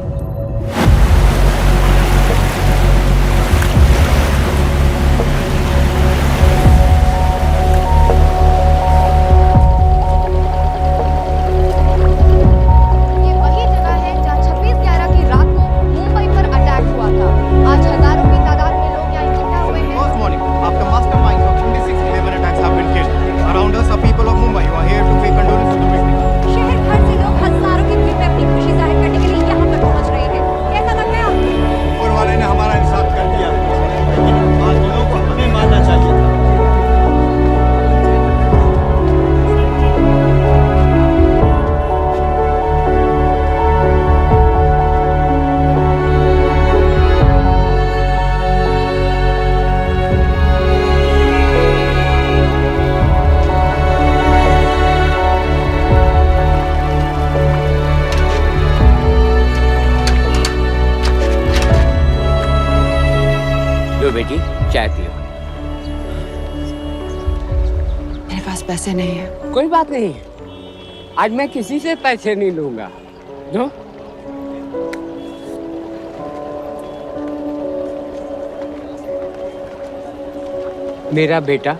ये वही जगह है जहाँ 26/11 की रात को मुंबई पर अटैक हुआ था। आज हजारों की तादाद में लोग यहाँ इकट्ठा हुए हैं। First morning, after masterminds of 26/11 attacks have been killed, around us are people of Mumbai who are here to pay condolence to the victims. शहर भर से लोग हजारों की भीड़ में अपनी खुशी जाहिर करने के लिए यहाँ पर पहुँच रहे हैं। कैसा लग रहा है आपको? ऊपर वाले ने हमारा इंसाफ कर दिया, लेकिन बाकियों को हमें मानना चाहिए था। लो बेटी, चाय पियो। मेरे पास पैसे नहीं है। कोई बात नहीं, आज मैं किसी से पैसे नहीं लूंगा। जो मेरा बेटा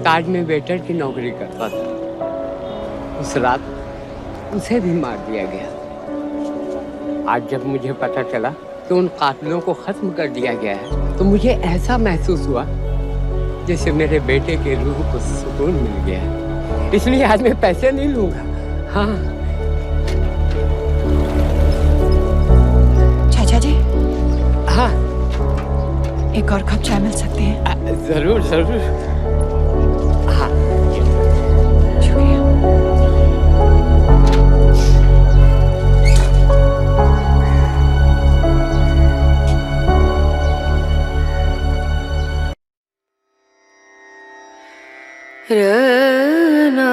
ताज में वेटर की नौकरी करता था। उस रात उसे भी मार दिया गया। आज जब मुझे पता चला कि उन कातिलों को खत्म कर दिया गया है, तो मुझे ऐसा महसूस हुआ जैसे मेरे बेटे के रूह को सुकून मिल गया है। इसलिए आज मैं पैसे नहीं लूंगा। हाँ चाचा जी, हाँ, एक और कप चाय मिल सकती है? जरूर जरूर। हाँ, शुक्रिया। रना